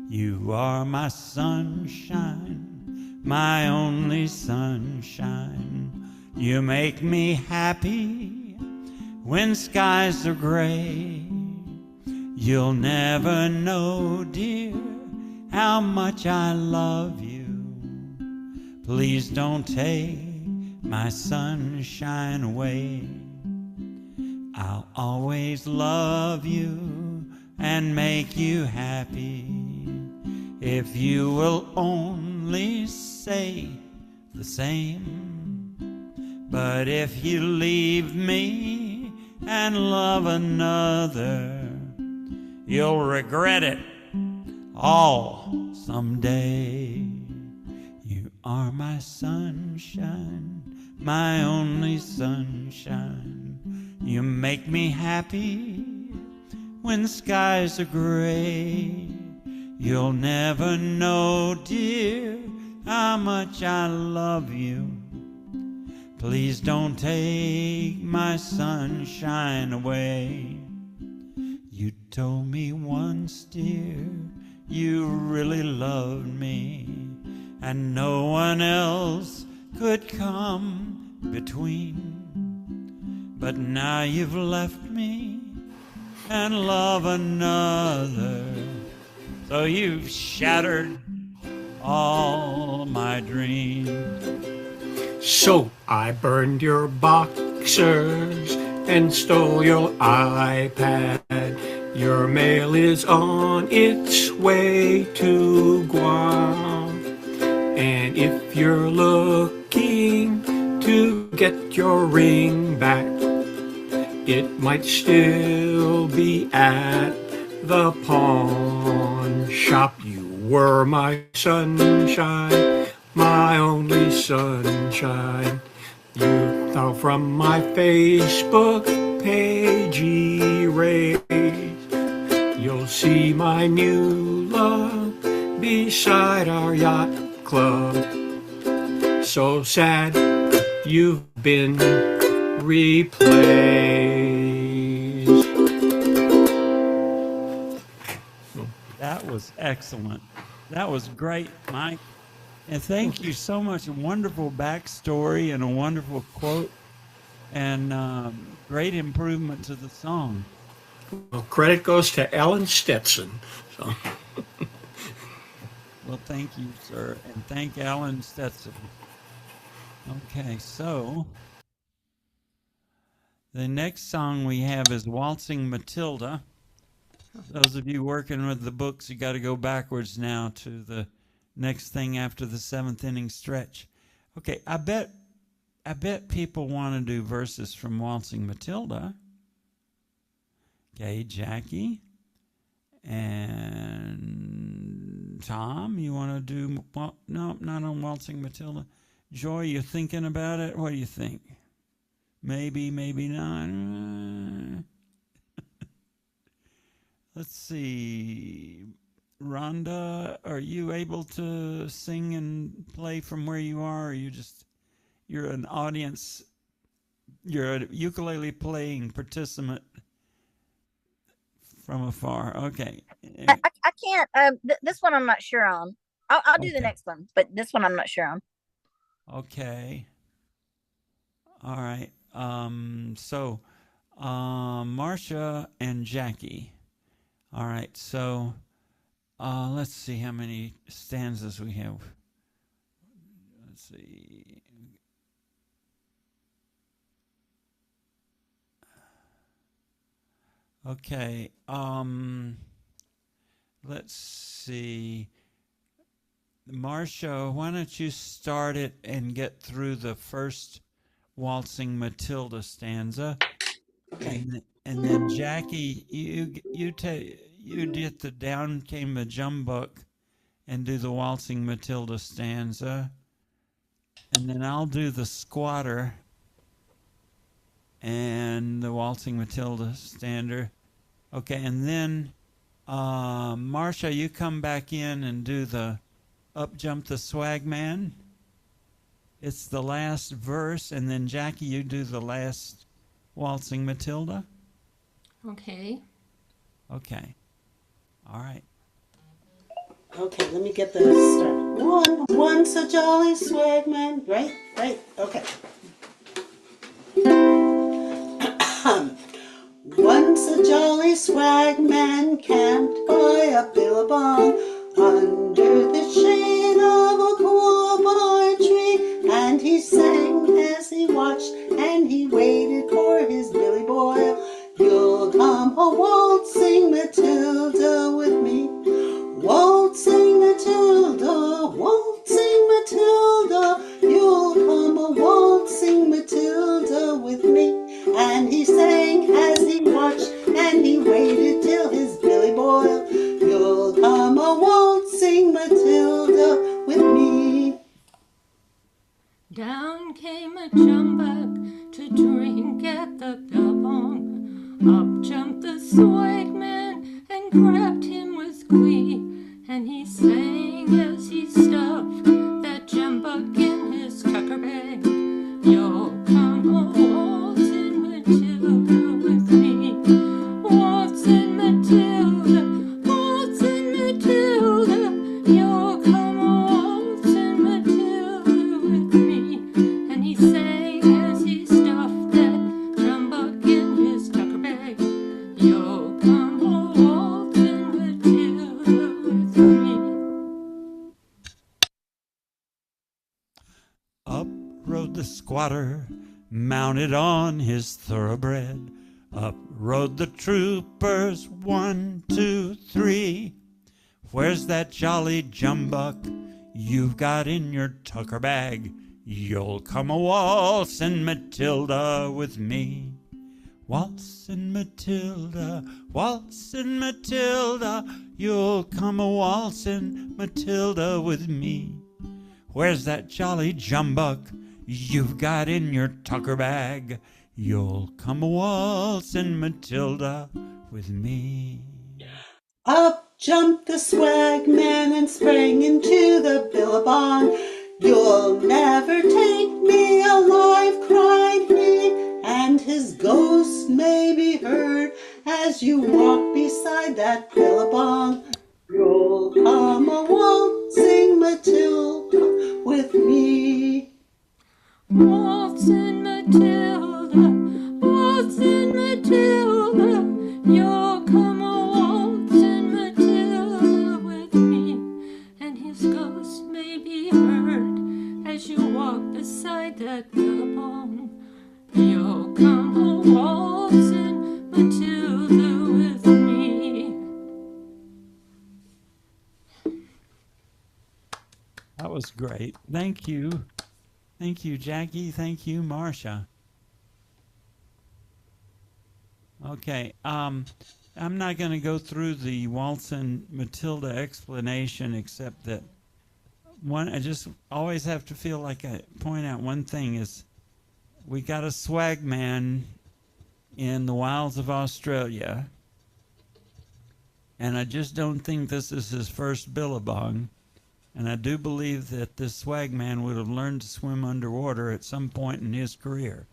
You are my sunshine, my only sunshine. You make me happy when skies are gray. You'll never know, dear, how much I love you. Please don't take my sunshine away. I'll always love you and make you happy if you will only say the same. But if you leave me and love another, you'll regret it all someday. You are my sunshine, my only sunshine. You make me happy when skies are gray. You'll never know, dear, how much I love you. Please don't take my sunshine away. You told me once, dear, you really loved me, and no one else could come between. But now you've left me and love another, so you've shattered all my dreams. So I burned your boxers and stole your iPad. Your mail is on its way to Guam. And if you're looking to get your ring back, it might still be at the pawn shop. You were my sunshine, my only sunshine. You fell from my Facebook page erased. You'll see my new love beside our yacht club. So sad you've been replaced. That was excellent. That was great, Mike. And thank you so much. A wonderful backstory and a wonderful quote, and great improvement to the song. Well, credit goes to Ellen Stetson. So. Well, thank you, sir, and thank Alan Stetson. Okay, so the next song we have is Waltzing Matilda. Those of you working with the books, you got to go backwards now to the next thing after the seventh inning stretch. Okay, I bet people want to do verses from Waltzing Matilda. Okay, Jackie and Tom, you want to do? Well, no, not on Waltzing Matilda. Joy, you thinking about it? What do you think? Maybe, maybe not. Let's see. Rhonda, are you able to sing and play from where you are? Or you're an audience, you're a ukulele playing participant from afar. Okay. I can't. This one I'm not sure on. I'll do the next one, but this one I'm not sure on. Okay. All right. So, Marcia and Jackie. All right. So, let's see how many stanzas we have. Let's see. Okay. Let's see. Marcia, why don't you start it and get through the first Waltzing Matilda stanza, and then Jackie, you get the Down Came the Jumbuck and do the Waltzing Matilda stanza, and then I'll do the Squatter and the Waltzing Matilda stanza. Okay, and then Marcia, you come back in and do the Up Jump the Swag Man. It's the last verse, and then Jackie, you do the last Waltzing Matilda. Okay. Okay. All right. Okay, let me get the start. Once a jolly swagman, right? Okay. Once a jolly swagman camped by a billabong under the shade of a cool pine tree, and he sang as he watched, and he waited for his Billy Boy. he sang as he watched, and he waited till his belly boiled. You'll come a waltzing Matilda with me. Down came a jumbuck to drink at the billabong. Up jumped the swagman and grabbed him with glee. And he sang as he stuffed that jumbuck in his tucker bag. You'll come a waltzing Matilda with me. Waltzing Matilda, waltzing Matilda. You'll come a waltzing Matilda with me. And he sang as he stuffed that jumbuck in his tucker bag. You'll come a waltzing Matilda with me. Up rode the squatter, mounted on his thoroughbred. Up rode the troopers, 1, 2, 3. Where's that jolly jumbuck you've got in your tucker bag? You'll come a waltzin' Matilda with me. Waltzin' Matilda, waltzin' Matilda. You'll come a waltzin' Matilda with me. Where's that jolly jumbuck you've got in your tucker bag? You'll come a waltzin' Matilda with me. Up jumped the swagman and sprang into the billabong. You'll never take me alive, cried he, and his ghost may be heard as you walk beside that billabong. You'll come a waltzing Matilda with me. Waltzing Matilda, waltzing Matilda. You'll come a waltzing Matilda with me. And his ghost may be heard as you walk beside that billabong. You'll come a waltzing Matilda with me. That was great. Thank you. Thank you, Jackie. Thank you, Marcia. Okay, I'm not going to go through the Waltzin' Matilda explanation, except that I just always have to feel like I point out one thing is we got a swag man in the wilds of Australia, and I just don't think this is his first billabong. And I do believe that this swag man would have learned to swim underwater at some point in his career.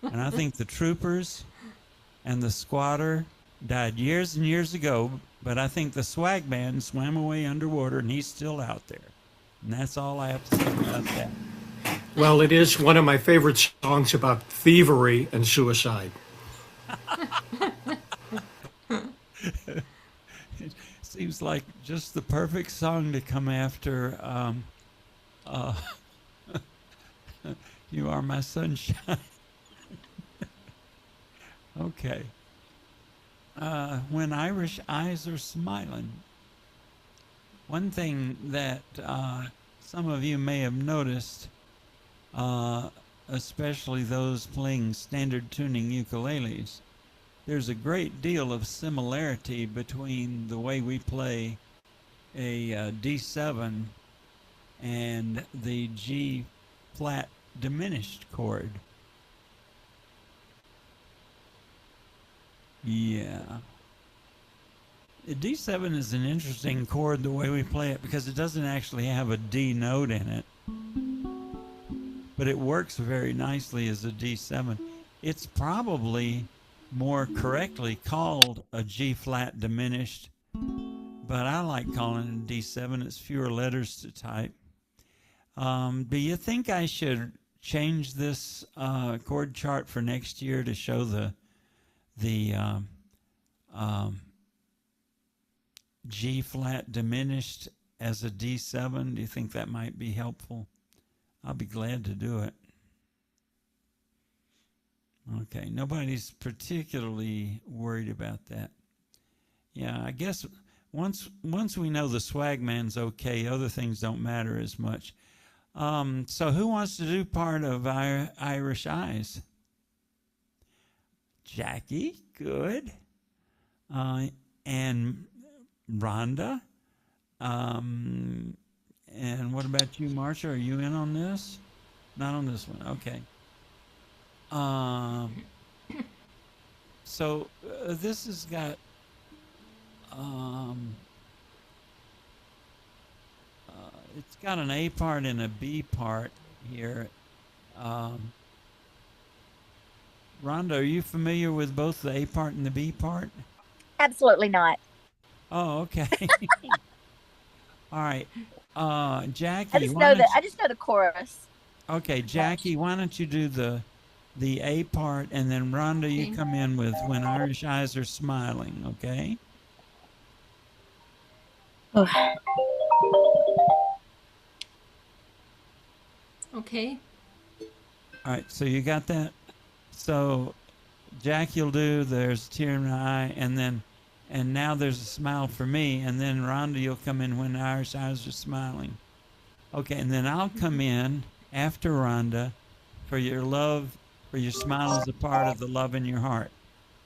And I think the troopers and the squatter died years and years ago, but I think the swag man swam away underwater and he's still out there. And that's all I have to say about that. Well, it is one of my favorite songs about thievery and suicide. Seems like just the perfect song to come after You Are My Sunshine. Okay. When Irish Eyes Are Smiling. One thing that some of you may have noticed, especially those playing standard tuning ukuleles, there's a great deal of similarity between the way we play a D7 and the G flat diminished chord. Yeah. The D7 is an interesting chord the way we play it because it doesn't actually have a D note in it, but it works very nicely as a D7. It's probably more correctly called a G flat diminished, but I like calling it a D7. It's fewer letters to type. Do you think I should change this chord chart for next year to show the G flat diminished as a D7? Do you think that might be helpful? I'll be glad to do it. Okay, nobody's particularly worried about that. Yeah, I guess once we know the swag man's okay, other things don't matter as much. So who wants to do part of Irish Eyes? Jackie, good. And Rhonda. And what about you, Marcia? Are you in on this? Not on this one. Okay. So this has got it's got an A part and a B part here. Rhonda, are you familiar with both the A part and the B part? Absolutely not. Oh, okay. All right. I Jackie, just why know don't I just know the chorus. okay, Jackie, why don't you do the A part, and then Rhonda, you Okay. come in with When Irish Eyes Are Smiling, okay? Okay. All right, so you got that? So Jackie will do There's a Tear in My Eye, and now there's a smile for me, and then Rhonda, you'll come in When Irish Eyes Are Smiling. Okay, and then I'll come in after Rhonda for your smile is a part of the love in your heart.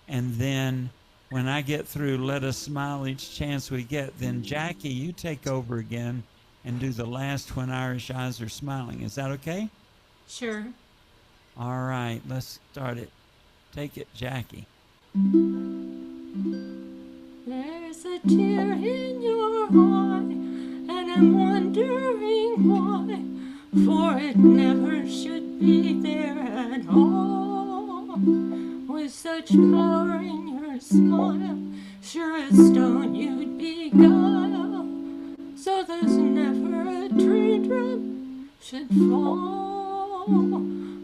And then when I get through Let Us Smile Each Chance We Get, then Jackie, you take over again and do the last When Irish Eyes Are Smiling. Is that okay? Sure. All right, let's start it. Take it, Jackie. There's a tear in your eye, and I'm wondering why, for it never should be there at all. With such power in your smile, sure as stone you'd be guile, so there's never a teardrop should fall.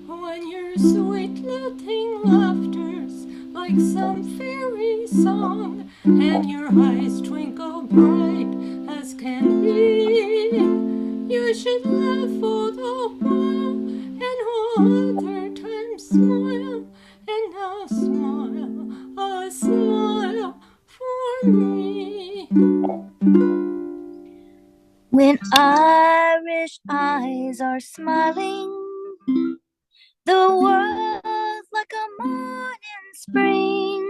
When your sweet lilting laughter's like some fairy song, and your eyes twinkle bright as can be, you should laugh all the while, and all other times smile, and now smile, a smile for me. When Irish eyes are smiling, the world's like a morning spring.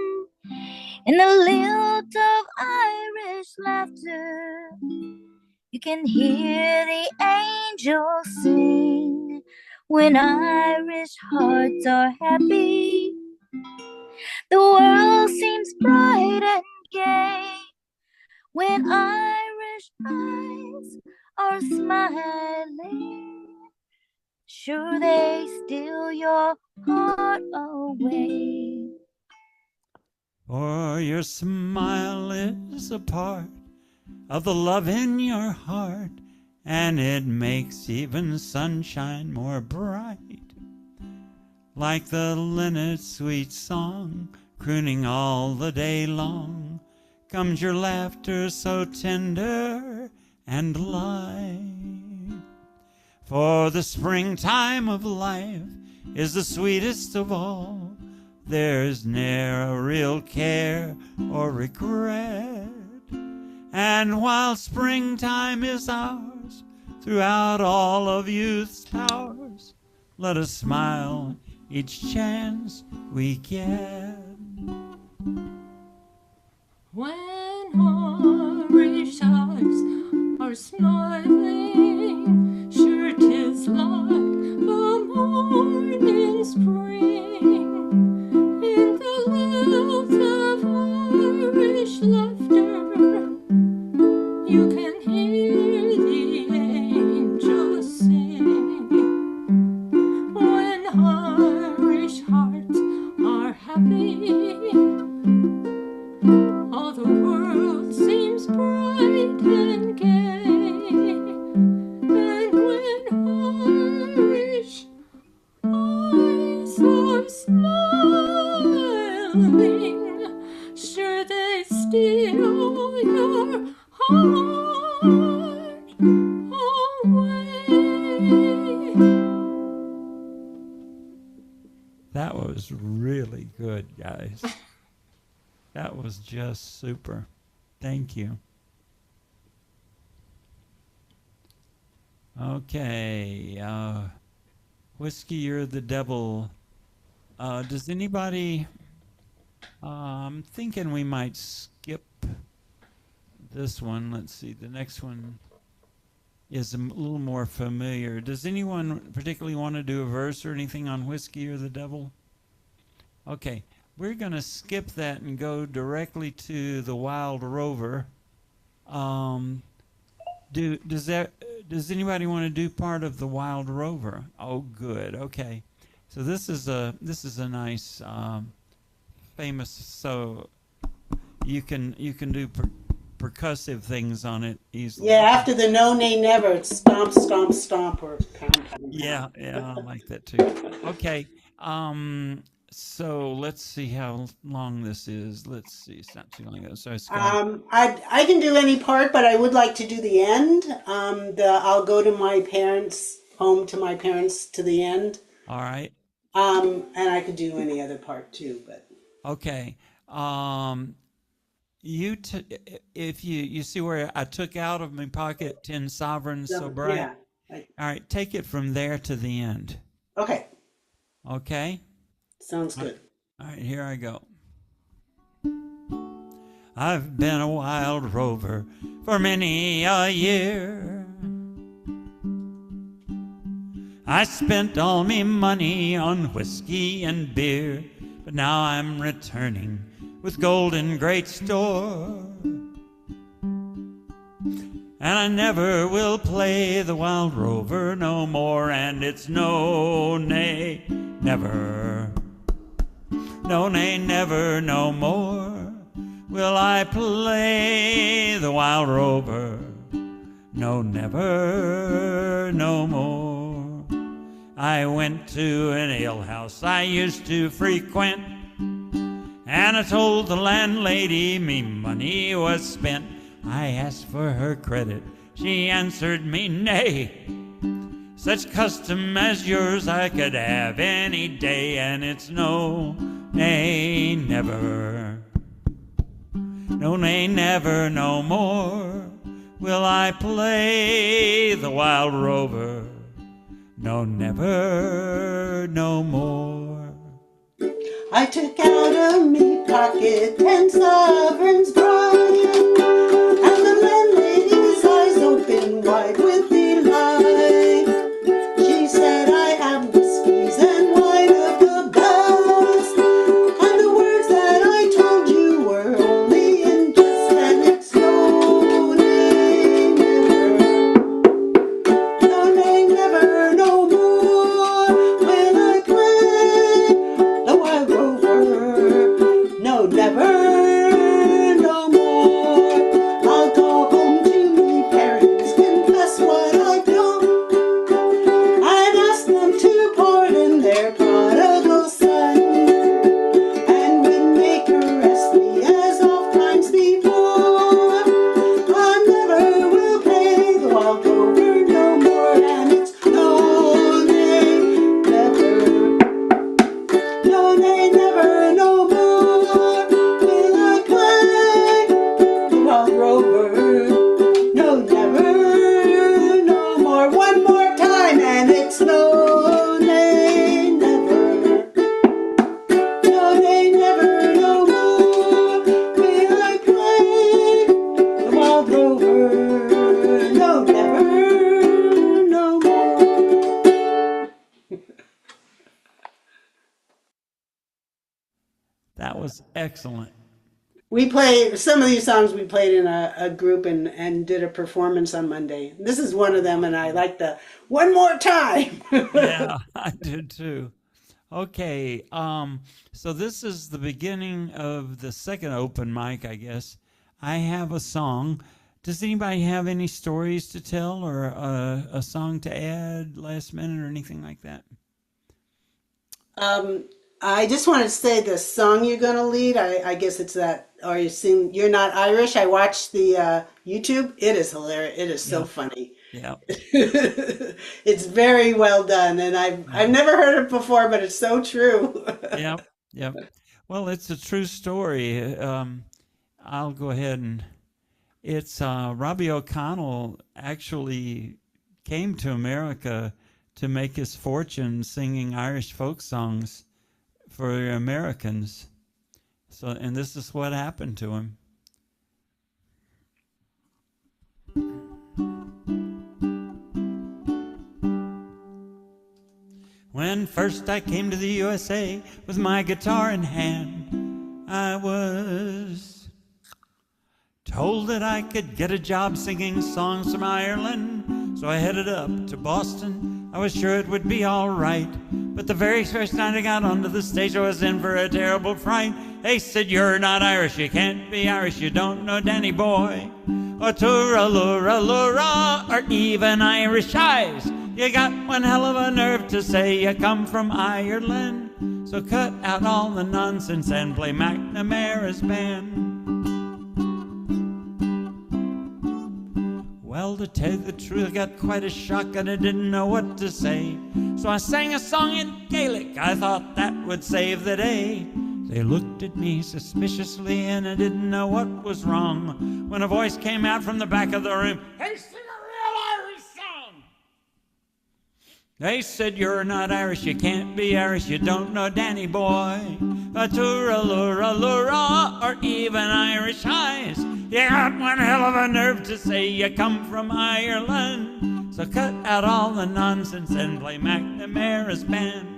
In the lilt of Irish laughter, you can hear the angels sing. When Irish hearts are happy, the world seems bright and gay. When Irish eyes are smiling, sure they steal your heart away. For your smile is a part of the love in your heart, and it makes even sunshine more bright. Like the linnet's sweet song, crooning all the day long, comes your laughter so tender and light. For the springtime of life is the sweetest of all. There's ne'er a real care or regret. And while springtime is ours, throughout all of youth's powers, let us smile each chance we get. When Irish eyes are smiling, sure 'tis like the morning spring. In the lilt of Irish laughter, you can hear the angels sing. When Irish hearts are happy, all the world seems bright and gay. And when Irish eyes are smiling, sure they steal your heart away. That was really good, guys. That was just super. Thank you. Okay. Whiskey, you're the devil. Does anybody I'm thinking we might skip this one. Let's see. The next one is a little more familiar. Does anyone particularly want to do a verse or anything on Whiskey or the Devil? Okay. We're going to skip that and go directly to the Wild Rover. Does anybody want to do part of the Wild Rover? Oh, good. Okay. So this is a nice famous. So you can do percussive things on it easily. Yeah, after the no, nay, never, it's stomp, stomp, stomp, or pound, pound, pound. Yeah, I like that too. Okay. So let's see how long this is. Let's see. It's not too long ago. So it's got, I can do any part, but I would like to do the end. I'll go to my parents' home to my parents to the end. all right. And I could do any other part too, but Okay. If you see where I took out of my pocket 10 sovereigns so bright. yeah. All right, take it from there to the end. Okay, Okay? sounds good. All right, here I go. I've been a wild rover for many a year. I spent all me money on whiskey and beer, but now I'm returning with gold in great store. And I never will play the wild rover no more, and it's no, nay, never. No, nay, never, no more will I play the wild rover. No, never, no more. I went to an alehouse I used to frequent, and I told the landlady me money was spent. I asked for her credit, she answered me nay. Such custom as yours I could have any day, and it's no, nay, never. No, nay, never, no more will I play the wild rover. No, never, no more. I took out of me pocket 10 sovereigns bright, and the landlady's eyes opened wide with delight. She said, I have whiskeys and wine of the best, and the words that I told you were only in jest, and it's no, nay, never. No, nay, never, no more will I play the wild rover. No, never, no more. I'll go home to me parents, confess what I've done, and ask them to pardon their prodigal son. And when they caress me as oft times before, I never will play the wild rover no more, and it's no, nay, never. No, nay, never, no more will I play the wild rover. No, never, no more. One more time, and it's no, nay, never. No, nay, never, no more will I play the wild rover. No, never, no more. That was excellent. We played some of these songs. We played in a group and did a performance on Monday. This is one of them, and I like the one more time. Yeah, I did too. Okay, so this is the beginning of the second open mic, I guess. I have a song. Does anybody have any stories to tell or a song to add last minute or anything like that? I just wanted to say the song you're gonna lead. I guess it's that, or you sing. You're Not Irish. I watched the YouTube. It is hilarious. It is so funny. Yeah. It's very well done, and I've never heard it before, but it's so true. Yep. Yep. Well, it's a true story. I'll go ahead and it's Robbie O'Connell actually came to America to make his fortune singing Irish folk songs for Americans. So, and this is what happened to him. When first I came to the USA with my guitar in hand, I was told that I could get a job singing songs from Ireland. So I headed up to Boston. I was sure it would be all right. But the very first night I got onto the stage, I was in for a terrible fright. They said, "You're not Irish, you can't be Irish, you don't know Danny boy. Or Tooralura Lura, or even Irish eyes. You got one hell of a nerve to say you come from Ireland. So cut out all the nonsense and play McNamara's band." Well, to tell you the truth, I got quite a shock and I didn't know what to say. So I sang a song in Gaelic, I thought that would save the day. They looked at me suspiciously and I didn't know what was wrong, when a voice came out from the back of the room. "Hey, sing a real Irish song!" They said, "You're not Irish, you can't be Irish, you don't know Danny boy. A Tooralura Lura, or even Irish eyes. You got one hell of a nerve to say you come from Ireland. So cut out all the nonsense and play McNamara's band."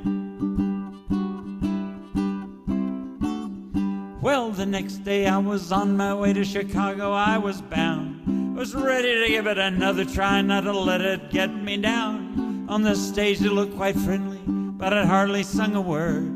Well, the next day I was on my way to Chicago, I was bound. I was ready to give it another try, not to let it get me down. On the stage they looked quite friendly, but I'd hardly sung a word,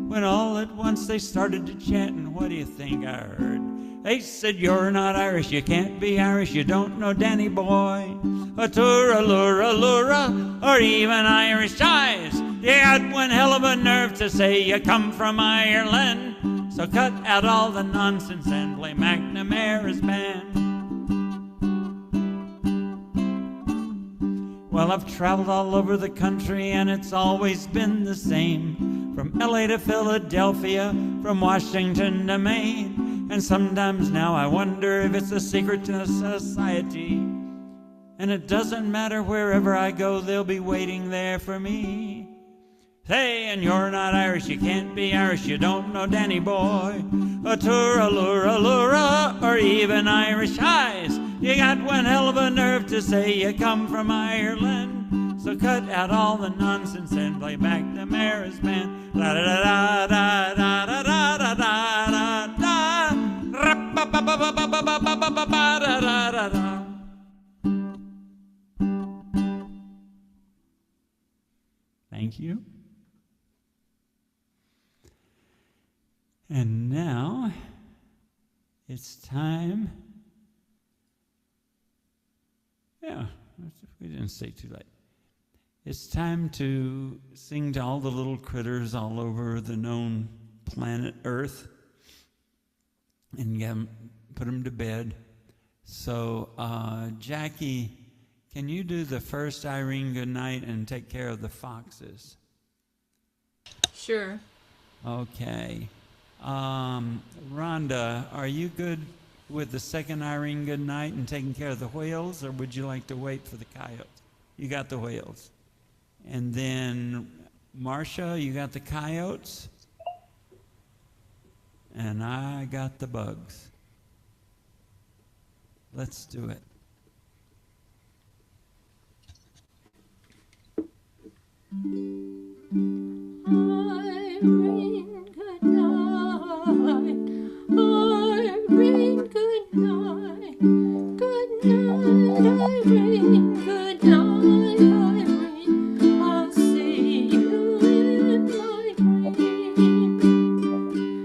when all at once they started to chant, and what do you think I heard? They said, "You're not Irish, you can't be Irish, you don't know Danny boy. A Tooralura Lura, or even Irish eyes. You got one hell of a nerve to say you come from Ireland. So cut out all the nonsense and play McNamara's band." Well, I've traveled all over the country and it's always been the same, from LA to Philadelphia, from Washington to Maine. And sometimes now I wonder if it's a secret to society, and it doesn't matter wherever I go, they'll be waiting there for me. Hey, and you're not Irish, you can't be Irish, you don't know Danny boy. A Tooralura Lura, or even Irish eyes. You got one hell of a nerve to say you come from Ireland. So cut out all the nonsense and play McNamara's band. La da da da da da da da da da da. Thank you. And now it's time. Yeah, we didn't stay too late. It's time to sing to all the little critters all over the known planet Earth and put them to bed. So, Jackie, can you do the first Irene goodnight and take care of the foxes? Sure. Okay. Rhonda, are you good with the second Irene goodnight and taking care of the whales, or would you like to wait for the coyotes? You got the whales. And then Marcia, you got the coyotes? And I got the bugs. Let's do it. Irene, good night. Irene, good night. Good night, Irene. Good night, Irene. I'll see you in my dream.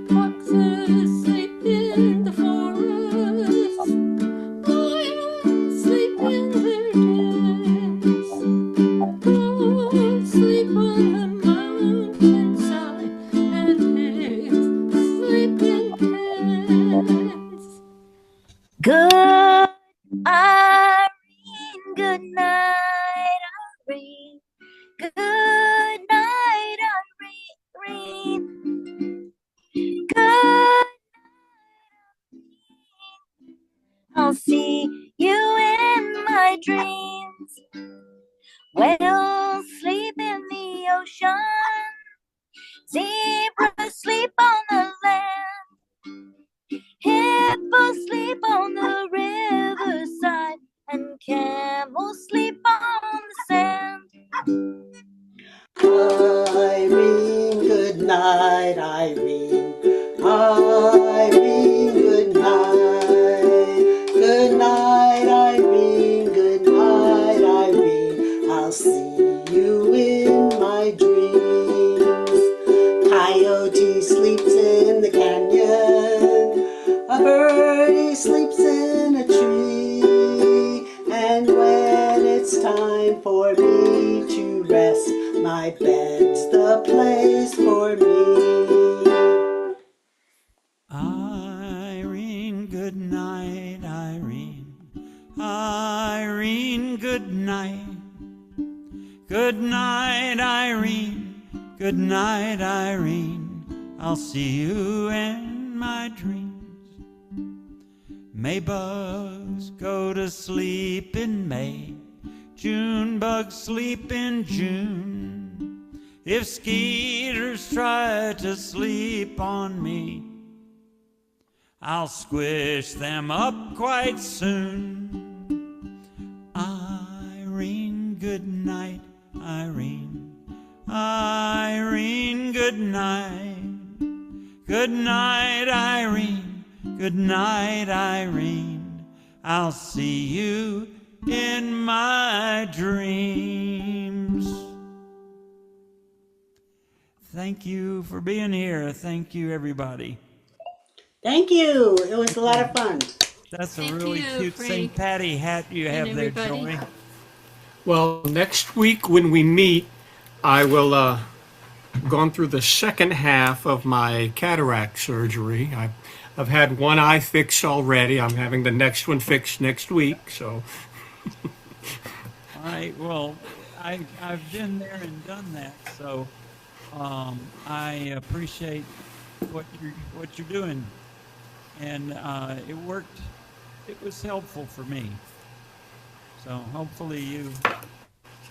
Foxes sleep in the forest. Lions sleep in their dens. Crows sleep on the mountainside, and pigs sleep in pens. Good Irene, good night, Irene. Good night, Irene. Good I'll see you in my dreams. Whales sleep in the ocean. Zebras sleep on the land. A birdie sleeps in a tree, and when it's time for me to rest, my bed's the place for me. Irene, good night, Irene. Irene, good night. Good night, Irene. Good night, Irene. I'll see you in my dreams. May bugs go to sleep in May. June bugs sleep in June. If skeeters try to sleep on me, I'll squish them up quite soon. Irene, good night, Irene. Irene, good night. Good night, Irene. Good night, Irene. I'll see you in my dreams. Thank you for being here. Thank you, everybody. Thank you. It was a lot of fun. That's a Thank really you, cute Frank. St. Patty hat you And have there, everybody. Joey. Well, next week when we meet, I will gone through the second half of my cataract surgery. I've had one eye fixed already. I'm having the next one fixed next week. So All right. Well, I've been there and done that, so I appreciate what you're doing, and it worked. It was helpful for me. So hopefully you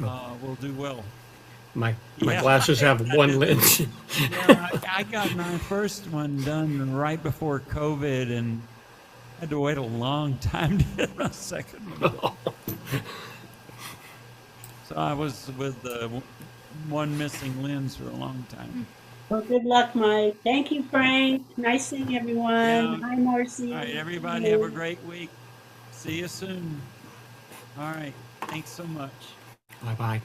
will do well. my Yeah. glasses have one lens. Yeah, I got my first one done right before COVID, and had to wait a long time to get my second one. So I was with one missing lens for a long time. Well, good luck, Mike. Thank you, Frank. Nice seeing everyone. Yeah. Hi, Marcy. All right, everybody, have a great week. See you soon. All right, thanks so much. Bye bye.